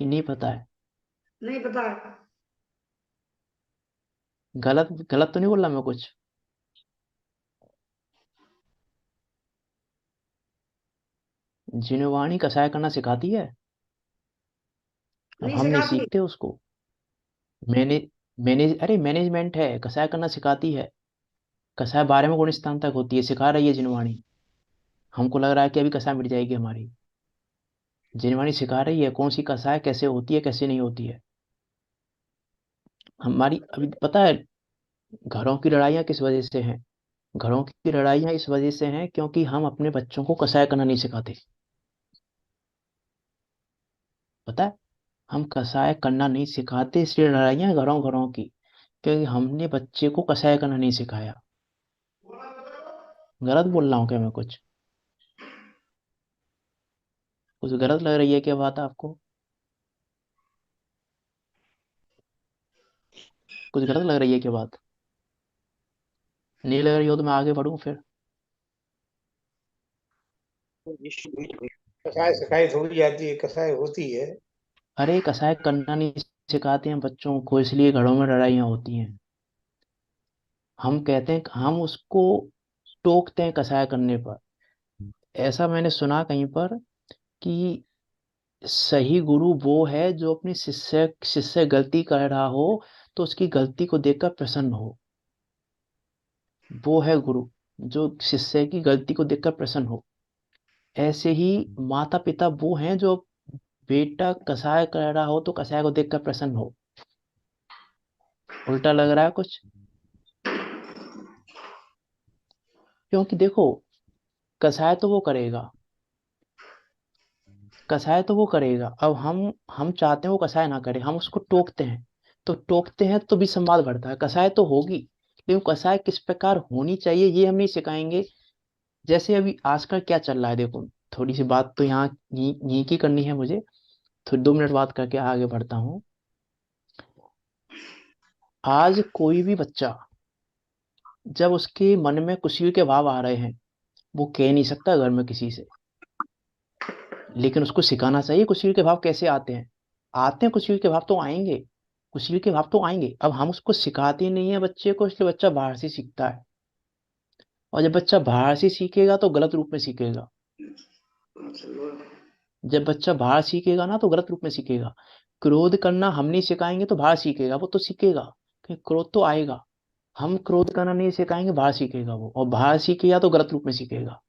कि नहीं पता है? नहीं पता। गलत गलत तो नहीं बोल रहा मैं कुछ? जिनवाणी कसाय करना सिखाती है। अब नहीं हम नहीं सिखाती। सीखते उसको। मैंने अरे मैनेजमेंट है, कसाय करना सिखाती है। कसाय 12वें गुण स्थान तक होती है, सिखा रही है जिनवाणी। हमको लग रहा है कि अभी कसाय मिट जाएगी हमारी। जिनवाणी सिखा रही है कौन सी कसाय कैसे होती है कैसे नहीं होती है। हमारी अभी पता है घरों की लड़ाइयाँ किस वजह से हैं? घरों की लड़ाइयाँ इस वजह से हैं क्योंकि हम अपने बच्चों को कसाय करना नहीं सिखाते। पता है, हम कसाय करना नहीं सिखाते, इसलिए लड़ाइयाँ घरों घरों की, क्योंकि हमने बच्चे को कसाय करना नहीं सिखाया। गलत बोल रहा हूँ क्या मैं कुछ? कुछ गलत लग रही है क्या बात आपको? कुछ गलत लग रही है क्या बात? नहीं लग रही हो तो मैं आगे बढ़ूं फिर? कसाई सिखाई थोड़ी जाती है, कसाई होती है। अरे कसाय करना नहीं सिखाते हैं बच्चों को, इसलिए घरों में लड़ाइयाँ होती हैं। हम कहते हैं, हम उसको टोकते हैं कसाय करने पर। ऐसा मैंने सुना कहीं पर कि सही गुरु वो है जो अपनी शिष्य शिष्य गलती कर रहा हो तो उसकी गलती को देखकर प्रसन्न हो। वो है गुरु जो शिष्य की गलती को देखकर प्रसन्न हो। ऐसे ही माता पिता वो हैं जो बेटा कसाय कर रहा हो तो कसाय को देखकर प्रसन्न हो। उल्टा लग रहा है कुछ? क्योंकि देखो, कसाय तो वो करेगा, कसाय तो वो करेगा। अब हम चाहते हैं वो कसाय ना करे, हम उसको टोकते हैं। तो टोकते हैं तो भी संवाद बढ़ता है, कसाय तो होगी, लेकिन कसाय किस प्रकार होनी चाहिए ये हम नहीं सिखाएंगे। जैसे अभी आजकल क्या चल रहा है देखो, थोड़ी सी बात तो यहाँ यहीं की करनी है मुझे, थोड़ी 2 मिनट बात करके आगे बढ़ता हूँ। आज कोई भी बच्चा जब उसके मन में कुशील के भाव आ रहे हैं, वो कह नहीं सकता घर में किसी से, लेकिन उसको सिखाना चाहिए कुशील के भाव कैसे आते हैं। आते हैं कुशील के भाव तो आएंगे, कुशील के भाव तो आएंगे। अब हम उसको सिखाते नहीं है बच्चे को, इसलिए बच्चा बाहर से सीखता है। और जब बच्चा बाहर से सीखेगा तो गलत रूप में सीखेगा। जब बच्चा बाहर सीखेगा ना तो गलत रूप में सीखेगा। क्रोध करना हम नहीं सिखाएंगे तो बाहर सीखेगा, वो तो सीखेगा कि क्रोध तो आएगा। हम क्रोध करना नहीं सिखाएंगे, बाहर सीखेगा वो, और बाहर सीखेगा तो गलत रूप में सीखेगा।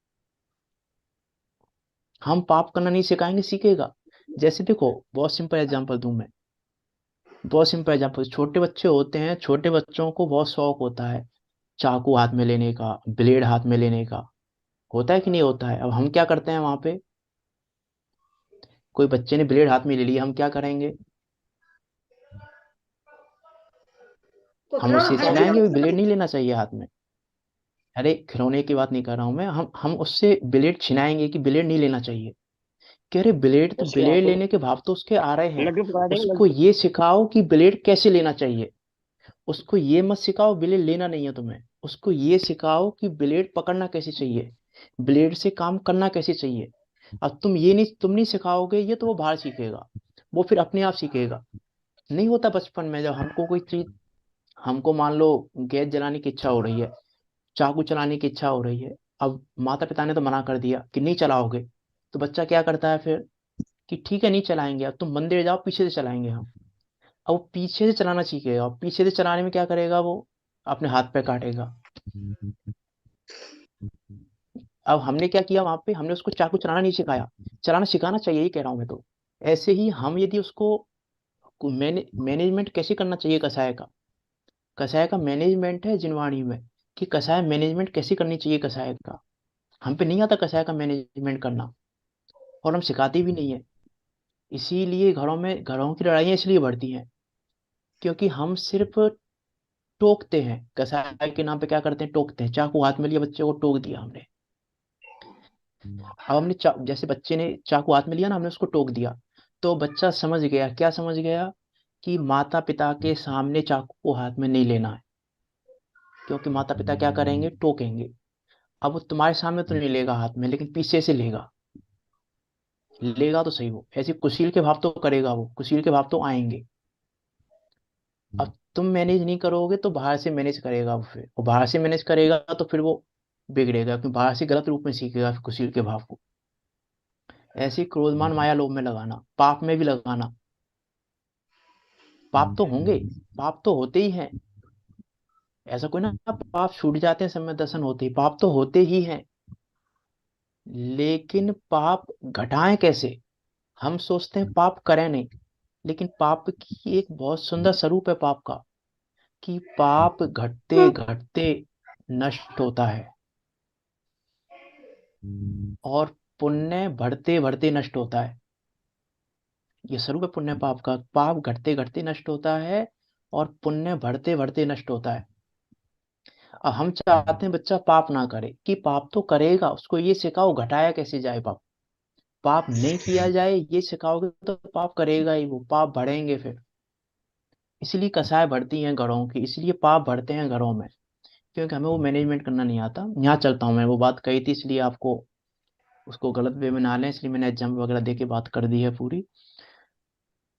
हम पाप करना नहीं सिखाएंगे, सीखेगा। जैसे देखो, बहुत सिंपल एग्जांपल दूं मैं, बहुत सिंपल एग्जांपल। छोटे बच्चे होते हैं, छोटे बच्चों को बहुत शौक होता है चाकू हाथ में लेने का, ब्लेड हाथ में लेने का। होता है कि नहीं होता है? अब हम क्या करते हैं वहां पे, कोई बच्चे ने ब्लेड हाथ में ले लिया, हम क्या करेंगे? हम उतना उससे चाकू चिल्लाएंगे भी ब्लेड नहीं लेना चाहिए हाथ में। अरे खिलौने की बात नहीं कर रहा हूं मैं, हम उससे ब्लेड छिनाएंगे कि ब्लेड नहीं लेना चाहिए। कह रहे ब्लेड तो, उसके ब्लेड हाथों लेने के भाव तो उसके आ रहे हैं। लड्डू पकड़ा देंगे उसको लड्डू। ये सिखाओ कि ब्लेड कैसे लेना चाहिए। उसको ये मत सिखाओ ब्लेड लेना नहीं है तुम्हें, उसको ये सिखाओ कि ब्लेड पकड़ना कैसे चाहिए, ब्लेड से काम करना कैसे चाहिए। अब तुम नहीं सिखाओगे ये, तो वो बाहर सीखेगा, वो फिर अपने आप सीखेगा। नहीं होता बचपन में जब हमको कोई चीज, हमको मान लो गैस जलाने की इच्छा हो रही है, चाकू चलाने की इच्छा हो रही है। अब माता पिता ने तो मना कर दिया कि नहीं चलाओगे, तो बच्चा क्या करता है फिर, कि ठीक है नहीं चलाएंगे, अब तुम मंदिर जाओ, पीछे से चलाएंगे हम। अब वो पीछे से चलाना सीखेगा, और पीछे से चलाने में क्या करेगा वो, अपने हाथ पे काटेगा। अब हमने क्या किया वहां पे, हमने उसको चाकू चलाना नहीं सिखाया। चलाना सिखाना चाहिए, ये कह रहा हूं मैं तो। ऐसे ही हम यदि उसको मैनेजमेंट कैसे करना चाहिए कसाय का, कसाय का मैनेजमेंट है जिनवाणी में, कि कसाय मैनेजमेंट कैसे करनी चाहिए कसाय का। हम पे नहीं आता कसाय का मैनेजमेंट करना, और हम सिखाते भी नहीं है। इसीलिए घरों की लड़ाइयाँ इसलिए बढ़ती हैं, क्योंकि हम सिर्फ टोकते हैं। कसाई के नाम पे क्या करते हैं? टोकते हैं। चाकू हाथ में लिया, बच्चे को टोक दिया हमने। अब हमने जैसे बच्चे ने चाकू हाथ में लिया ना, हमने उसको टोक दिया, तो बच्चा समझ गया। क्या समझ गया? कि माता पिता के सामने चाकू को हाथ में नहीं लेना है, क्योंकि माता पिता क्या करेंगे? टोकेंगे। अब वो तुम्हारे सामने तो नहीं लेगा हाथ में, लेकिन पीछे से लेगा। लेगा तो सही, वो ऐसी कुशील के भाव तो करेगा, वो कुशील के भाव तो आएंगे। अब तुम मैनेज नहीं करोगे तो बाहर से मैनेज करेगा वो, फिर और बाहर से मैनेज करेगा तो फिर वो बिगड़ेगा, क्योंकि बाहर से गलत रूप में सीखेगा फिर कुशील के भाव को। ऐसे ही क्रोधमान माया लोभ में लगाना, पाप में भी लगाना। पाप तो होंगे, पाप तो होते ही हैं। ऐसा कोई ना पाप छूट जाते हैं समय दर्शन होते ही, पाप तो होते ही हैं। लेकिन पाप घटाएं कैसे? हम सोचते हैं पाप करें नहीं, लेकिन पाप की एक बहुत सुंदर स्वरूप है पाप का, कि पाप घटते घटते नष्ट होता है, और पुण्य बढ़ते बढ़ते नष्ट होता है। ये स्वरूप है पुण्य पाप का। पाप घटते घटते नष्ट होता है, और पुण्य बढ़ते बढ़ते नष्ट होता है। अब हम चाहते हैं बच्चा पाप ना करे, कि पाप तो करेगा, उसको ये सिखाओ घटाया कैसे जाए पाप। पाप नहीं किया जाए ये सिखाओगे तो पाप करेगा ही, वो पाप बढ़ेंगे फिर। इसलिए कसाय बढ़ती हैं घरों की, इसलिए पाप बढ़ते हैं घरों में, क्योंकि हमें वो मैनेजमेंट करना नहीं आता। यहाँ चलता हूँ मैं, वो बात कही थी इसलिए आपको उसको गलत वे में ना लें, इसलिए मैंने एग्जाम्पल वगैरह दे के बात कर दी है पूरी।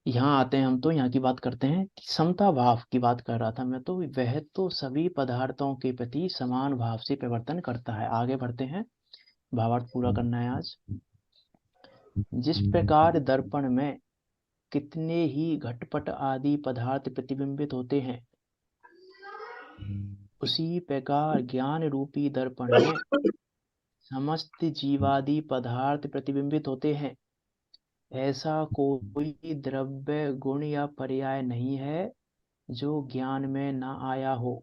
यहाँ आते हैं हम, तो यहाँ की बात करते हैं कि समता भाव की बात कर रहा था मैं, तो वह तो सभी पदार्थों के प्रति समान भाव से प्रवर्तन करता है। आगे बढ़ते हैं, भावार्थ पूरा करना है आज। जिस प्रकार दर्पण में कितने ही घटपट आदि पदार्थ प्रतिबिंबित होते हैं, उसी प्रकार ज्ञान रूपी दर्पण में समस्त जीवादि पदार्थ प्रतिबिंबित होते हैं। ऐसा कोई द्रव्य गुण या पर्याय नहीं है जो ज्ञान में न आया हो।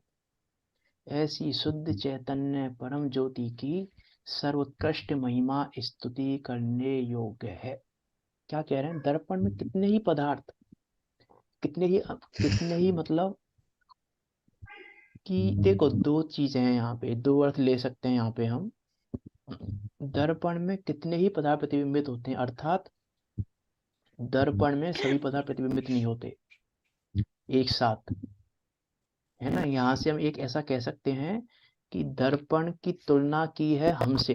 ऐसी शुद्ध चैतन्य परम ज्योति की सर्वोत्कृष्ट महिमा स्तुति करने योग्य है। क्या कह रहे हैं? दर्पण में कितने ही पदार्थ, कितने ही मतलब कि देखो, दो चीजें हैं यहाँ पे, दो अर्थ ले सकते हैं यहाँ पे हम। दर्पण में कितने ही पदार्थ प्रतिबिंबित होते हैं, अर्थात दर्पण में सभी पदार्थ प्रतिबिंबित नहीं होते एक साथ, है ना। यहाँ से हम एक ऐसा कह सकते हैं कि दर्पण की तुलना की है हमसे,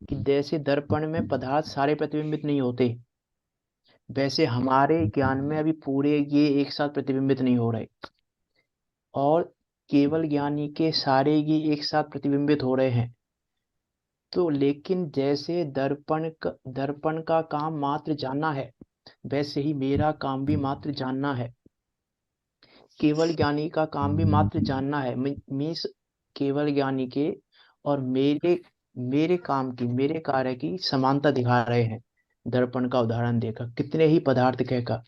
कि जैसे दर्पण में पदार्थ सारे प्रतिबिंबित नहीं होते, वैसे हमारे ज्ञान में अभी पूरे ये एक साथ प्रतिबिंबित नहीं हो रहे, और केवल ज्ञानी के सारे ये एक साथ प्रतिबिंबित हो रहे हैं। तो लेकिन जैसे दर्पण का काम मात्र जानना है, वैसे ही मेरा काम भी मात्र जानना है। केवल ज्ञानी का काम भी मात्र जानना है। मीन्स केवल ज्ञानी के और मेरे मेरे काम की, मेरे कार्य की समानता दिखा रहे हैं। दर्पण का उदाहरण देकर, कितने ही पदार्थ कहकर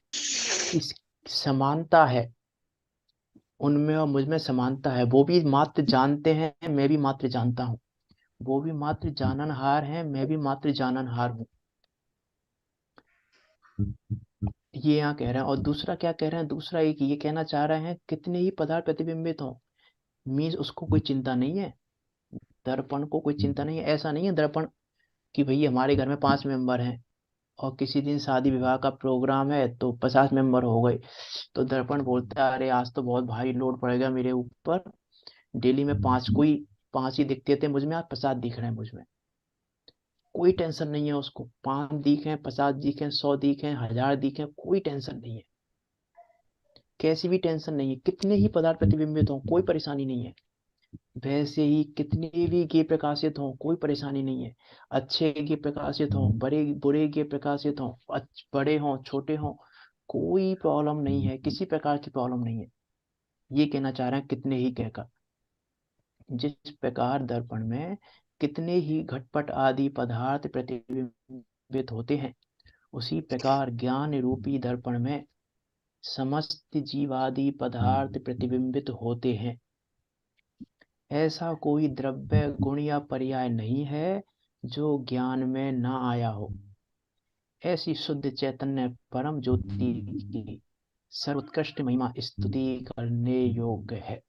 इस समानता है, उनमें और मुझ में समानता है। वो भी मात्र जानते हैं, मैं भी मात्र जानता हूँ। वो भी मात्र जाननहार है, मैं भी मात्र जाननहार हूँ। ये यहाँ कह रहे हैं। और दूसरा क्या कह रहे हैं? दूसरा एक ये कहना चाह रहे हैं, कितने ही पदार्थ प्रतिबिंबित हों, मीन्स उसको कोई चिंता नहीं है। दर्पण को कोई चिंता नहीं है। ऐसा नहीं है दर्पण कि भाई हमारे घर में 5 मेंबर हैं, और किसी दिन शादी विवाह का प्रोग्राम है तो 50 मेंबर हो गए, तो दर्पण बोलता है अरे आज तो बहुत भारी लोड पड़ेगा मेरे ऊपर, डेली में पांच ही दिखते थे मुझ में, आज 50 दिख रहे हैं मुझ में। कोई टेंशन नहीं है उसको, 5 दिखे, 50 दिखे, 100 दिखे, 1000 दिखे, कोई टेंशन नहीं है। कैसी भी टेंशन नहीं है। कितने ही पदार्थ प्रतिबिंबित हों, कोई परेशानी नहीं है। वैसे ही कितने भी गे प्रकाशित हों, कोई परेशानी नहीं है। अच्छे गे प्रकाशित हों, बड़े बुरे गे प्रकाशित हों, बड़े हों छोटे हों, कोई प्रॉब्लम नहीं है, किसी प्रकार की प्रॉब्लम नहीं है। ये कहना चाह रहे हैं कितने ही कहकर। जिस प्रकार दर्पण में कितने ही घटपट आदि पदार्थ प्रतिबिंबित होते हैं, उसी प्रकार ज्ञान रूपी दर्पण में समस्त जीवादि पदार्थ प्रतिबिंबित होते हैं। ऐसा कोई द्रव्य गुण या पर्याय नहीं है जो ज्ञान में न आया हो। ऐसी शुद्ध चैतन्य परम ज्योति की सर्वोत्कृष्ट महिमा स्तुति करने योग्य है।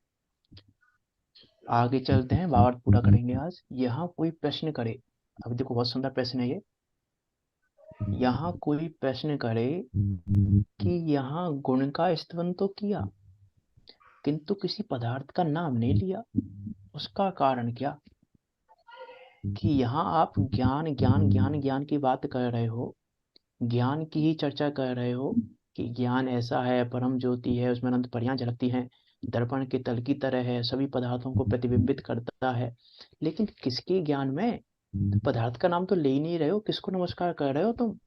आगे चलते हैं, भावार्थ पूरा करेंगे आज। यहाँ कोई प्रश्न करे, अब देखो बहुत सुंदर प्रश्न है ये। यहाँ कोई प्रश्न करे कि यहाँ गुण का स्तवन तो किया किंतु किसी पदार्थ का नाम नहीं लिया, उसका कारण क्या? कि यहाँ आप ज्ञान ज्ञान ज्ञान ज्ञान की बात कर रहे हो, ज्ञान की ही चर्चा कर रहे हो कि ज्ञान ऐसा है, परम ज्योति है, उसमें अनंत परियां झलकती हैं, दर्पण के तल की तरह है, सभी पदार्थों को प्रतिबिंबित करता है। लेकिन किसके ज्ञान में? पदार्थ का नाम तो ले ही नहीं रहे हो, किसको नमस्कार कर रहे हो तुम?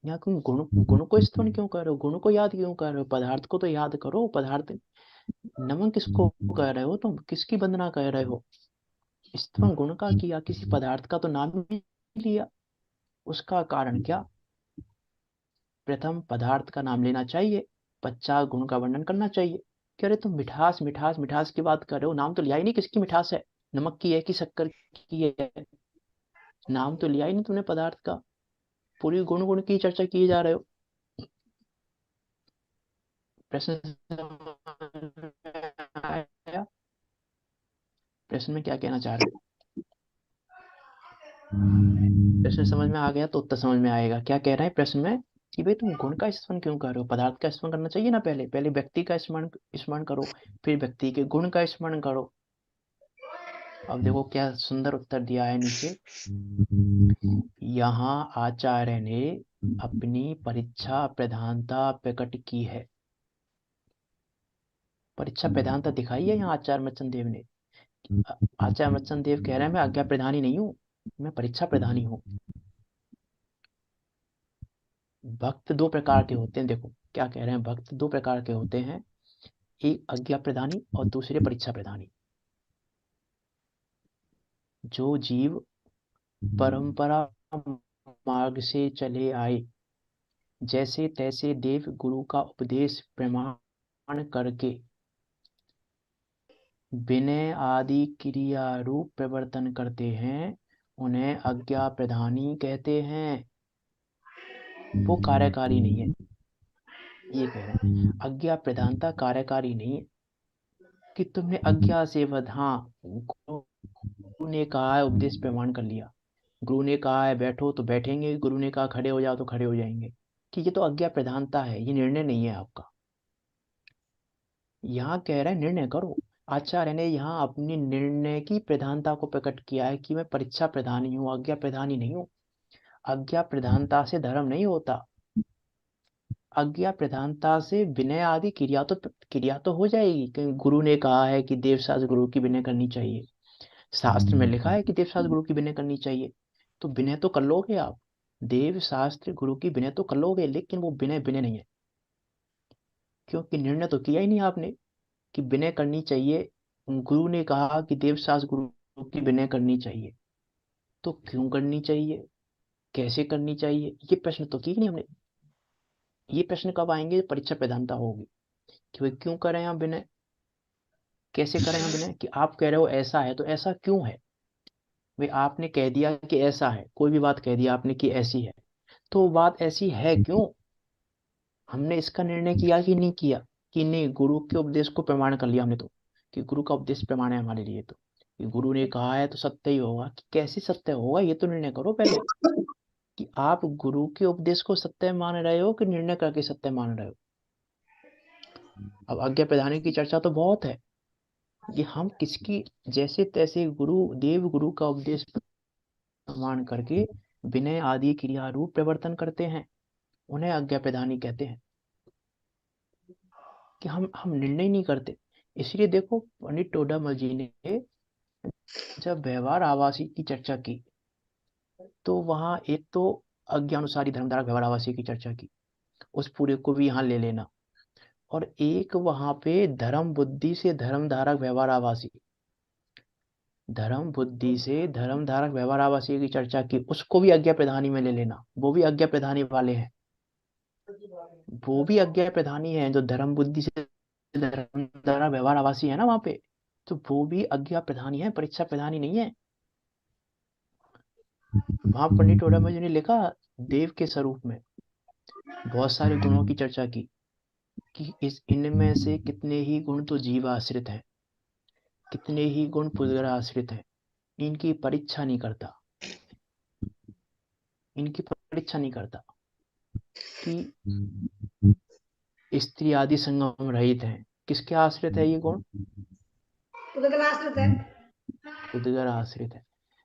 यहाँ तुम गुण गुण को स्तवन क्यों कर रहे हो? गुण को याद क्यों कर रहे हो? पदार्थ को तो याद करो। पदार्थ नमन किसको कर रहे हो तुम? किसकी वंदना कर रहे हो? स्तवन गुण का किया, किसी पदार्थ का तो नाम नहीं लिया, उसका कारण क्या? प्रथम पदार्थ का नाम लेना चाहिए, पश्चात गुण का वर्णन करना चाहिए। कह रहे तुम मिठास मिठास मिठास की बात कर रहे हो, नाम तो लिया ही नहीं किसकी मिठास है, नमक की है कि शक्कर की है, नाम तो लिया ही नहीं तुमने पदार्थ का। पूरी गुण गुण की चर्चा किए जा रहे हो। प्रश्न आया? प्रश्न में क्या कहना चाह रहे हो? प्रश्न समझ में आ गया तो उत्तर समझ में आएगा। क्या कह रहे हैं प्रश्न में कि भाई तुम गुण का स्मरण क्यों कर रहे हो? पदार्थ का स्मरण करना चाहिए ना, पहले पहले व्यक्ति का स्मरण स्मरण करो, फिर व्यक्ति के गुण का स्मरण करो। अब देखो क्या सुंदर उत्तर दिया है नीचे। यहाँ आचार्य ने अपनी परीक्षा प्रधानता प्रकट की है। परीक्षा प्रधानता दिखाई है यहाँ आचार्य मच्छन देव ने। आचार्य मच्छन देव कह रहे हैं मैं आज्ञा प्रधानी नहीं हूँ, मैं परीक्षा प्रधानी हूँ। भक्त दो प्रकार के होते हैं। देखो क्या कह रहे हैं, भक्त दो प्रकार के होते हैं, एक आज्ञा प्रदानी और दूसरे परीक्षा प्रदानी। जो जीव परंपरा मार्ग से चले आए, जैसे तैसे देव गुरु का उपदेश प्रमाण करके विनय आदि क्रिया रूप प्रवर्तन करते हैं, उन्हें आज्ञा प्रदानी कहते हैं। वो कार्यकारी नहीं है, ये कह रहे हैं। आज्ञा प्रधानता कार्यकारी नहीं है कि तुमने आज्ञा से वध, हाँ गुरु ने कहा है उपदेश प्रमाण कर लिया, गुरु ने कहा है बैठो तो बैठेंगे, गुरु ने कहा खड़े हो जाओ तो खड़े हो जाएंगे, कि ये तो आज्ञा प्रधानता है, ये निर्णय नहीं है आपका। यहाँ कह रहे हैं निर्णय करो। आचार्य ने यहाँ अपनी निर्णय की प्रधानता को प्रकट किया है कि मैं परीक्षा प्रधानी हूँ, आज्ञा प्रधानी नहीं हूँ। आज्ञा प्रधानता से धर्म नहीं होता, आज्ञा प्रधानता से विनय आदि क्रिया तो हो जाएगी। कहीं गुरु ने कहा है कि देवशास्त्र गुरु की विनय करनी चाहिए, शास्त्र में लिखा है कि देवशास्त्र गुरु की विनय करनी चाहिए, तो विनय तो कर लोगे आप, देव शास्त्र गुरु की विनय तो कर लोगे, लेकिन वो विनय विनय नहीं है, क्योंकि निर्णय तो किया ही नहीं आपने कि विनय करनी चाहिए। गुरु ने कहा कि देवशास्त्र गुरु की विनय करनी चाहिए, तो क्यों करनी चाहिए, कैसे करनी चाहिए, ये प्रश्न तो किए नहीं हमने। ये प्रश्न कब आएंगे? परीक्षा प्रधानता होगी कि भाई क्यों करें हम विनय, कैसे करें हम विनय, कि आप कह रहे हो ऐसा है तो ऐसा क्यों है। भाई आपने कह दिया कि ऐसा है, कोई भी बात कह दिया आपने कि ऐसी है, तो वो बात ऐसी है क्यों? हमने इसका निर्णय किया कि नहीं किया, कि नहीं गुरु के उपदेश को प्रमाण कर लिया हमने, तो कि गुरु का उपदेश प्रमाण है हमारे लिए, तो कि गुरु ने कहा है तो सत्य ही होगा, कि कैसे सत्य होगा ये तो निर्णय करो पहले, कि आप गुरु के उपदेश को सत्य मान रहे हो कि निर्णय करके सत्य मान रहे हो। अब आज्ञा प्रदान की चर्चा तो बहुत है कि हम किसकी, जैसे तैसे गुरु देव गुरु का उपदेश प्रमाण करके विनय आदि क्रिया रूप प्रवर्तन करते हैं, उन्हें आज्ञा प्रदानी कहते हैं। कि हम निर्णय नहीं करते। इसलिए देखो पंडित टोडामल जी ने जब व्यवहार आवासी की चर्चा की, तो वहां एक तो अज्ञानुसारी धर्मधारक व्यवहार आवासी की चर्चा की, उस पूरे को भी यहाँ ले लेना, और एक वहां पे धर्म बुद्धि से धर्मधारक व्यवहार आवासी, धर्म बुद्धि से धर्मधारक व्यवहार आवासी की चर्चा की, उसको भी आज्ञा प्रधानी में ले लेना, वो भी आज्ञा प्रधानी वाले हैं, वो भी आज्ञा प्रधानी है, जो धर्म बुद्धि से धर्मधारक व्यवहार आवासी है ना वहां पे, तो वो भी आज्ञा प्रधानी है, परीक्षा प्रधानी नहीं है। वहां पंडित टोडामल जी ने लिखा, देव के स्वरूप में बहुत सारे गुणों की चर्चा की कि इनमें से कितने ही गुण तो जीव आश्रित हैं, कितने ही गुण पुद्गल आश्रित हैं। इनकी परीक्षा नहीं करता, इनकी परीक्षा नहीं करता कि स्त्री आदि संगम रहित हैं। किसके आश्रित है ये गुण? पुद्गल आश्रित है। पुद्गल आश्रित है।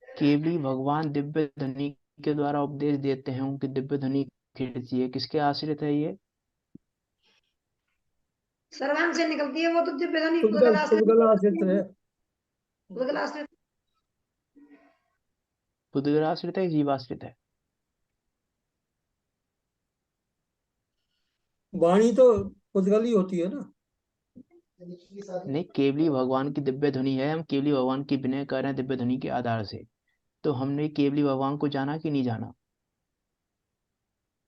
केवली भगवान दिव्य ध्वनि के द्वारा उपदेश देते हैं, उनकी दिव्य ध्वनि कीर्ति है। किसके आश्रित है ये? सर्वांग से निकलती है वो तो दिव्य ध्वनि पुद्गल पुद्गल पुद्गल आश्रित है। आश्रित। पुद्गल आश्रित है, जीवाश्रित है? वाणी तो पुद्गल ही होती है ना। नहीं, केवली भगवान की दिव्य ध्वनि है। हम केवली भगवान की विनय कर रहे हैं दिव्य ध्वनि के आधार से। तो हमने केवली भगवान को जाना कि नहीं जाना?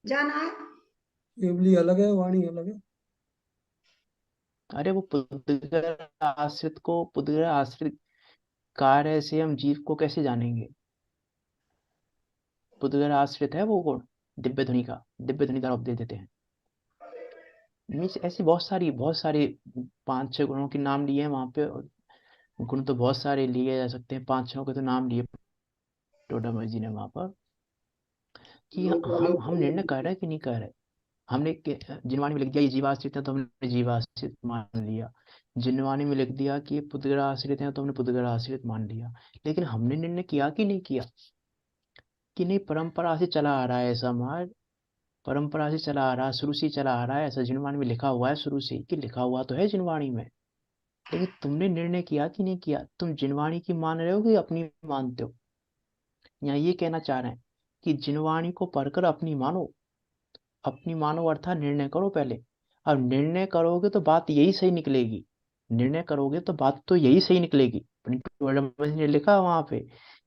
जाना है। केवली अलग है, वाणी अलग है। अरे वो पुद्गल आश्रित कार्य से हम जीव को कैसे जानेंगे? पुद्गल आश्रित है वो गुण दिव्य ध्वनि का, दिव्य ध्वनि द्वारा उपदेश देते हैं। मीन्स ऐसी बहुत सारे 5-6 गुणों के नाम लिए हैं वहां पे। गुण तो बहुत सारे लिए जा सकते हैं, 5-6 के तो नाम लिए टोडामल जी ने वहां पर कि हम निर्णय कर रहे हैं कि नहीं कर रहे। हमने जिनवाणी में लिख दिया ये जीवाश्रित है तो हमने जीवाश्रित मान लिया। जिनवाणी में लिख दिया कि ये पुद्गल आश्रित है तो हमने पुद्गल आश्रित मान लिया। लेकिन हमने निर्णय किया कि नहीं किया? कि नहीं, परंपरा से चला आ रहा है ऐसा हमारा, परंपरा से चला आ रहा है, शुरू से ही चला आ रहा है ऐसा। जिनवाणी में लिखा हुआ है शुरू से कि लिखा हुआ तो है जिनवाणी में। लेकिन तुमने निर्णय किया कि नहीं किया? तुम जिनवाणी की मान रहे हो कि अपनी मानते हो? यहाँ ये कहना चाह रहे हैं कि जिनवाणी को पढ़कर अपनी मानो, अपनी मानो अर्थात निर्णय करो पहले। अब निर्णय करोगे तो बात यही सही निकलेगी, निर्णय करोगे तो बात तो यही सही निकलेगी। ने लिखा वहां पे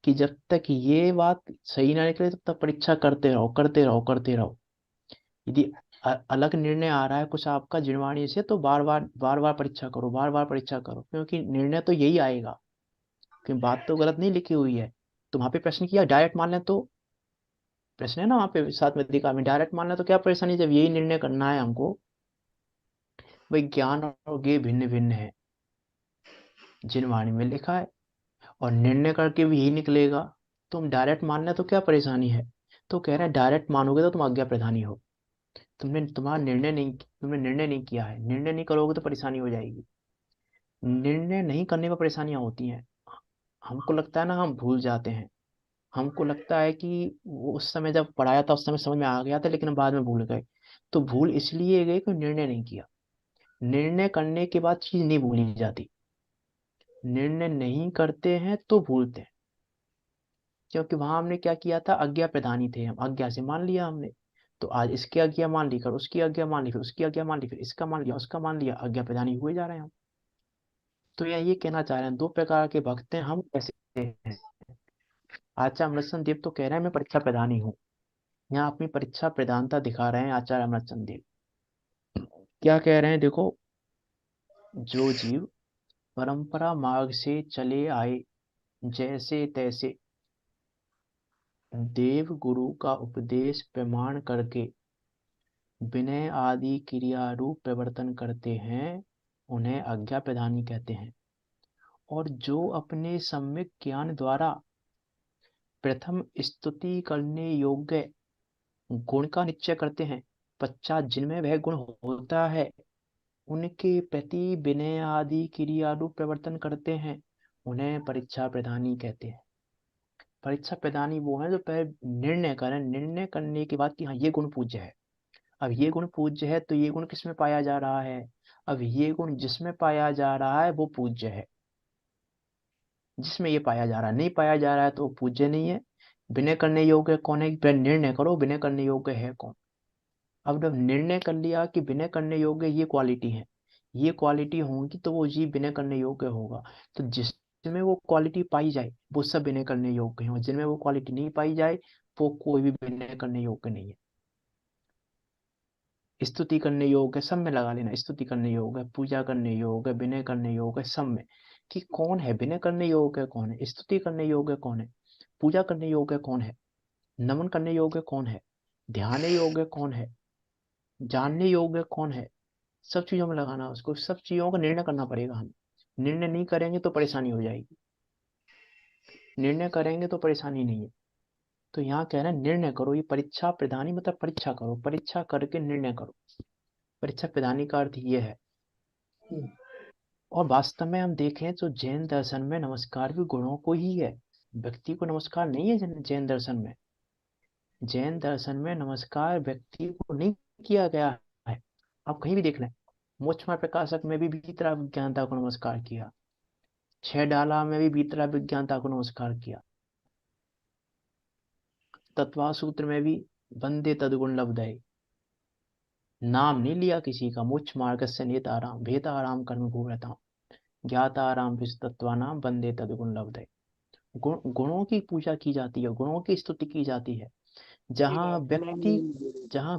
कि जब तक ये बात सही ना निकले तब तक परीक्षा करते रहो, करते रहो, करते रहो। यदि अलग निर्णय आ रहा है कुछ आपका जिनवाणी से तो बार बार परीक्षा करो, बार बार परीक्षा करो, क्योंकि निर्णय तो यही आएगा। क्योंकि बात तो गलत नहीं लिखी हुई है। तो वहां पे प्रश्न किया डायरेक्ट मान लें तो, प्रश्न है ना वहां पे साथ में अधिकार में, डायरेक्ट मान लें तो क्या परेशानी? जब यही निर्णय करना है हमको, भाई ज्ञान और ज्ञेय भिन्न भिन्न है, जिनवाणी में लिखा है, और निर्णय करके भी यही निकलेगा। तुम डायरेक्ट मान लें तो क्या परेशानी है? तो कह रहे हैं डायरेक्ट मानोगे तो तुम आज्ञा प्रधानी हो। तुमने निर्णय नहीं किया है, निर्णय नहीं करोगे तो परेशानी हो जाएगी। निर्णय नहीं करने पर परेशानियां होती हैं। हमको लगता है ना हम भूल जाते हैं, हमको लगता है कि वो उस समय जब पढ़ाया था उस समय समझ में आ गया था लेकिन हम बाद में भूल गए। तो भूल इसलिए गई कि निर्णय नहीं किया। निर्णय करने के बाद चीज नहीं भूली जाती, निर्णय नहीं करते हैं तो भूलते हैं। क्योंकि वहां हमने क्या किया था, आज्ञा प्रधानी थे हम, आज्ञा से मान लिया हमने। तो आज इसकी आज्ञा मान ली, कर उसकी आज्ञा मान ली, फिर उसकी आज्ञा मान ली, फिर इसका मान लिया, उसका मान लिया, आज्ञा प्रधानी हुए जा रहे हैं हम। तो ये कहना चाह रहे हैं दो प्रकार के भक्त हैं हम कैसे हैं। आचार्य अमृतचंद देव तो कह रहे हैं मैं परीक्षा प्रधानी हूँ। यहाँ अपनी परीक्षा प्रधानता दिखा रहे हैं आचार्य अमृतचंद देव। क्या कह रहे हैं देखो, जो जीव परंपरा मार्ग से चले आए, जैसे तैसे देव गुरु का उपदेश प्रमाण करके विनय आदि क्रिया रूप प्रवर्तन करते हैं, उन्हें आज्ञा प्रदानी कहते हैं। और जो अपने सम्यक ज्ञान द्वारा प्रथम स्तुति करने योग्य गुण का निश्चय करते हैं, पश्चात जिनमें वह गुण होता है उनके प्रति विनय आदि क्रिया रूप प्रवर्तन करते हैं, उन्हें परीक्षा प्रदानी कहते हैं। परीक्षा प्रदानी वो है जो पहले निर्णय करें, निर्णय करने के बाद कि हाँ ये गुण पूज्य है। अब ये गुण पूज्य है तो ये गुण किसमें पाया जा रहा है? अब ये गुण जिसमें पाया जा रहा है वो पूज्य है। जिसमें ये पाया जा रहा है, नहीं पाया जा रहा है तो वो पूज्य नहीं है। विनय करने योग्य कौन है? पहले निर्णय करो विनय करने योग्य है कौन। अब जब निर्णय कर लिया कि विनय करने योग्य ये क्वालिटी है, ये क्वालिटी होंगी तो वो जीव विनय करने योग्य होगा। तो जिसमें वो क्वालिटी पाई जाए वो सब विनय करने योग्य है, जिनमें वो क्वालिटी नहीं पाई जाए वो कोई भी विनय करने योग्य नहीं है। स्तुति करने योग्य सब में लगा लेना, स्तुति करने योग्य, पूजा करने योग्य, विनय करने योग्य, सब में। कि कौन है विनय करने योग्य, कौन है स्तुति करने योग्य, कौन है पूजा करने योग्य, कौन है? नमन करने योग्य कौन है, ध्यान योग्य कौन है, जानने योग्य कौन है, सब चीजों में लगाना उसको, सब चीजों का निर्णय करना पड़ेगा। हम निर्णय नहीं करेंगे तो परेशानी हो जाएगी, निर्णय करेंगे तो परेशानी नहीं है। तो यहाँ कह रहे हैं निर्णय करो, ये परीक्षा प्रधानी मतलब परीक्षा करो, परीक्षा करके निर्णय करो। परीक्षा प्रधानी का अर्थ ये है। हम्म। और वास्तव में हम देखें तो जैन दर्शन में नमस्कार भी गुणों को ही है, व्यक्ति को नमस्कार नहीं है। जैन दर्शन में, जैन दर्शन में नमस्कार व्यक्ति को नहीं किया गया है। आप कहीं भी देख लें, मोक्षमार्ग प्रकाशक में भी भीतरा विज्ञानता को नमस्कार किया, छह डाला में भी भीतरा विज्ञानता को नमस्कार किया, तत्वा सूत्र में भी वंदे तदगुण लब्धये, नाम नहीं लिया किसी का। मोक्ष मार्ग से नेताराम भेदाराम कर्म भूरताम ज्ञाताराम विस्तत्वानाम वंदे तदगुण लब्धये। गुणों की पूजा की जाती है, गुणों की स्तुति की जाती है। जहाँ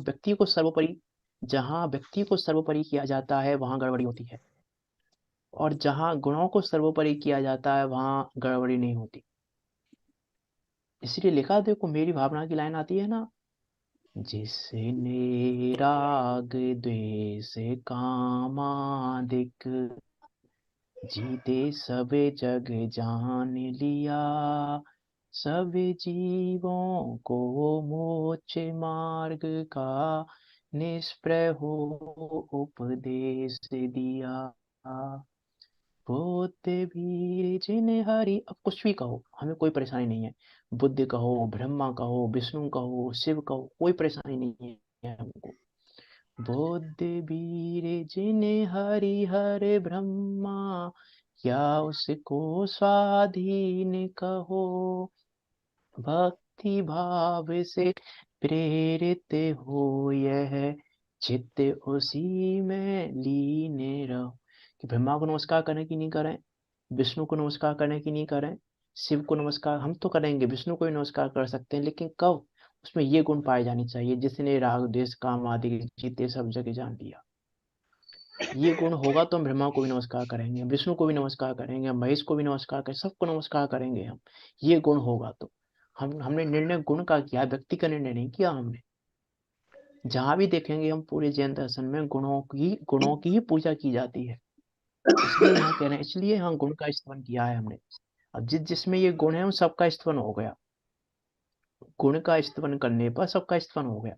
व्यक्ति को सर्वोपरि, जहाँ व्यक्ति को सर्वोपरि किया जाता है वहां गड़बड़ी होती है, और जहाँ गुणों को सर्वोपरि किया जाता है वहां गड़बड़ी नहीं होती। इसलिए लिखा, देखो मेरी भावना की लाइन आती है ना, जिसने राग द्वेष कामादिक जीते सब जग जान लिया, सब जीवों को मोक्ष मार्ग का निष्प्रह हो उपदेश दिया। बुद्ध भी जिन्हें हरि, अब कुछ भी कहो हमें कोई परेशानी नहीं है, बुद्ध कहो, ब्रह्मा कहो, विष्णु कहो, शिव कहो, कोई परेशानी नहीं है हमको। बुद्ध वीर जिन्हें हरि हर ब्रह्मा, या उसको स्वाधीन कहो, भक्ति भाव से प्रेरित हो यह चित्त उसी में लीन रहो। कि ब्रह्मा को नमस्कार करें कि नहीं करें, विष्णु को नमस्कार करें कि नहीं करें, शिव को नमस्कार हम तो करेंगे, विष्णु को भी नमस्कार कर सकते हैं, लेकिन कब, उसमें ये गुण पाए जाने चाहिए, जिसने राग देश काम आदि जीते सब जगह जान लिया। ये गुण होगा तो हम ब्रह्मा को भी नमस्कार करेंगे, विष्णु को भी नमस्कार करेंगे, महेश को भी नमस्कार करेंगे, सबको नमस्कार करेंगे हम। ये गुण होगा तो हमने निर्णय गुण का किया, व्यक्ति का निर्णय नहीं किया हमने। जहां भी देखेंगे हम पूरे जैन दर्शन में गुणों की ही पूजा की जाती है। इसलिए यहाँ कह रहे हैं, इसलिए यहाँ गुण का स्तवन किया है हमने। अब जिसमें ये गुण है उन सबका स्तवन हो गया, गुण का स्तवन करने पर सबका स्तवन हो गया।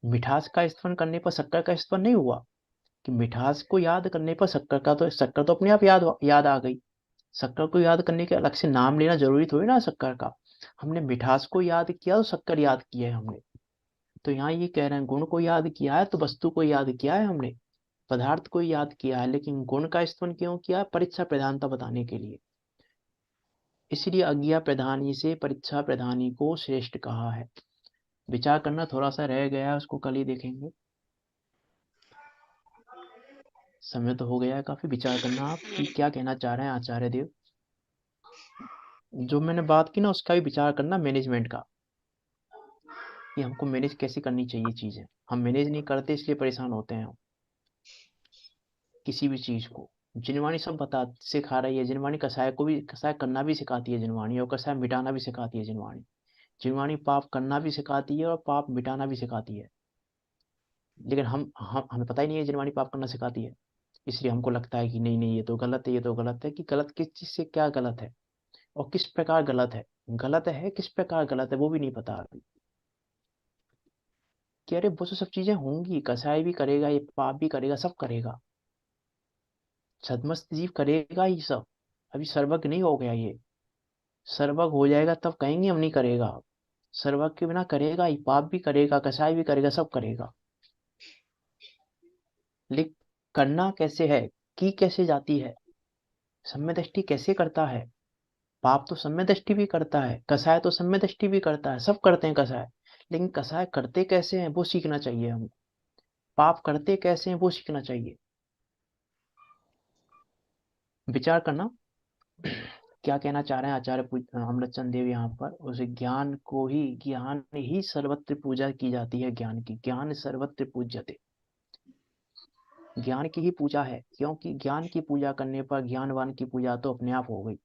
मिठास का स्तवन करने पर शक्कर का स्तवन नहीं हुआ, कि मिठास को याद करने पर शक्कर तो अपने आप याद आ गई। शक्कर को याद करने के अलग से नाम लेना जरूरी थोड़ी ना शक्कर का, हमने मिठास को याद किया तो शक्कर याद किया है हमने। तो यहाँ ये कह रहे हैं गुण को याद किया है तो वस्तु को याद किया है हमने, पदार्थ को याद किया है, लेकिन गुण का स्तवन क्यों किया, परीक्षा प्रधानता बताने के लिए। इसलिए अज्ञा प्रधानी से परीक्षा प्रधानी को श्रेष्ठ कहा है। विचार करना थोड़ा सा रह गया है, उसको कल ही देखेंगे, समय तो हो गया है काफी। विचार करना आप कि क्या कहना चाह रहे हैं आचार्य देव। जो मैंने बात की ना उसका भी विचार करना, मैनेजमेंट का, कि हमको मैनेज कैसे करनी चाहिए चीजें। हम मैनेज नहीं करते इसलिए परेशान होते हैं हम किसी भी चीज को। जिनवाणी सब सिखा रही है, जिनवाणी कसाय को भी, कसाय करना भी सिखाती है जिनवाणी, और कसाय मिटाना भी सिखाती है जिनवाणी। जिनवाणी पाप करना भी सिखाती है और पाप मिटाना भी सिखाती है, लेकिन हमें पता ही नहीं है जिनवाणी पाप करना सिखाती है। इसलिए हमको लगता है कि नहीं नहीं ये तो गलत है, ये तो गलत है। कि गलत किस चीज से क्या गलत है और किस प्रकार गलत है किस प्रकार गलत है वो भी नहीं पता अभी। कि अरे वो तो सब चीजें होंगी, कसाई भी करेगा, ये पाप भी करेगा, सब करेगा, सदमस्त जीव करेगा ही सब। अभी सर्वज्ञ नहीं हो गया ये, सर्वज्ञ हो जाएगा तब कहेंगे हम नहीं करेगा। सर्वज्ञ के बिना करेगा ही, पाप भी करेगा, कसाई भी करेगा, सब करेगा। लेकिन करना कैसे है, की कैसे जाती है, सम्य दृष्टि कैसे करता है। पाप तो सम्य दृष्टि भी करता है, कसाय तो सम्य दृष्टि भी करता है, सब करते हैं कसाय। लेकिन कसाय करते कैसे हैं वो सीखना चाहिए हमको, पाप करते कैसे हैं वो सीखना चाहिए। विचार करना क्या कहना चाह रहे हैं आचार्य अमृतचंद देव यहाँ पर। उस ज्ञान ही सर्वत्र पूजा की जाती है, ज्ञान की, ज्ञान सर्वत्र पूज्यते, ज्ञान की ही पूजा है। क्योंकि ज्ञान की पूजा करने पर ज्ञानवान की पूजा तो अपने आप हो गई।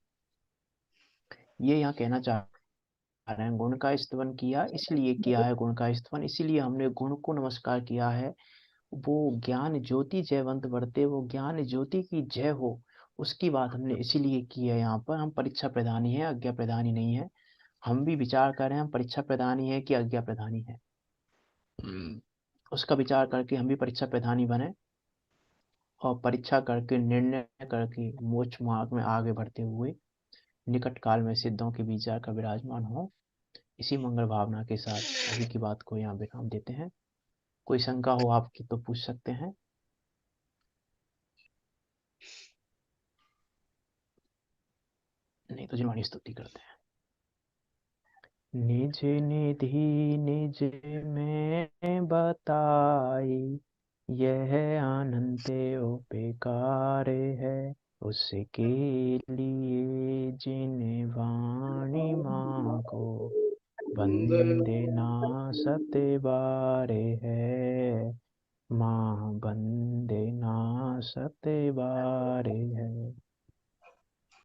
ये यहाँ कहना चाह रहे हैं। गुण का स्तवन किया, इसलिए किया है गुण का स्तवन, इसीलिए हमने गुण को नमस्कार किया है। वो ज्ञान ज्योति जयवंत बरते, वो ज्ञान ज्योति की जय हो, उसकी बात हमने इसीलिए की है। यहाँ पर हम परीक्षा प्रधानी है, आज्ञा प्रधानी नहीं है। हम भी विचार करें हम परीक्षा प्रधानी है कि आज्ञा प्रधानी है, उसका विचार करके हम भी परीक्षा प्रधानी बने और परीक्षा करके निर्णय करके मोक्ष मार्ग में आगे बढ़ते हुए निकट काल में सिद्धों के बीच जाकर विराजमान हो। इसी मंगल भावना के साथ अभी की बात को यहाँ विराम देते हैं। कोई शंका हो आपकी तो पूछ सकते हैं। नहीं तो जिन्होंने स्तुति करते हैं। निज निधि निज में बताई, यह अनंत उपकार है, उसके लिए जिन वाणी माँ को वंदना सत बारे है, माँ वंदना सत बारे है।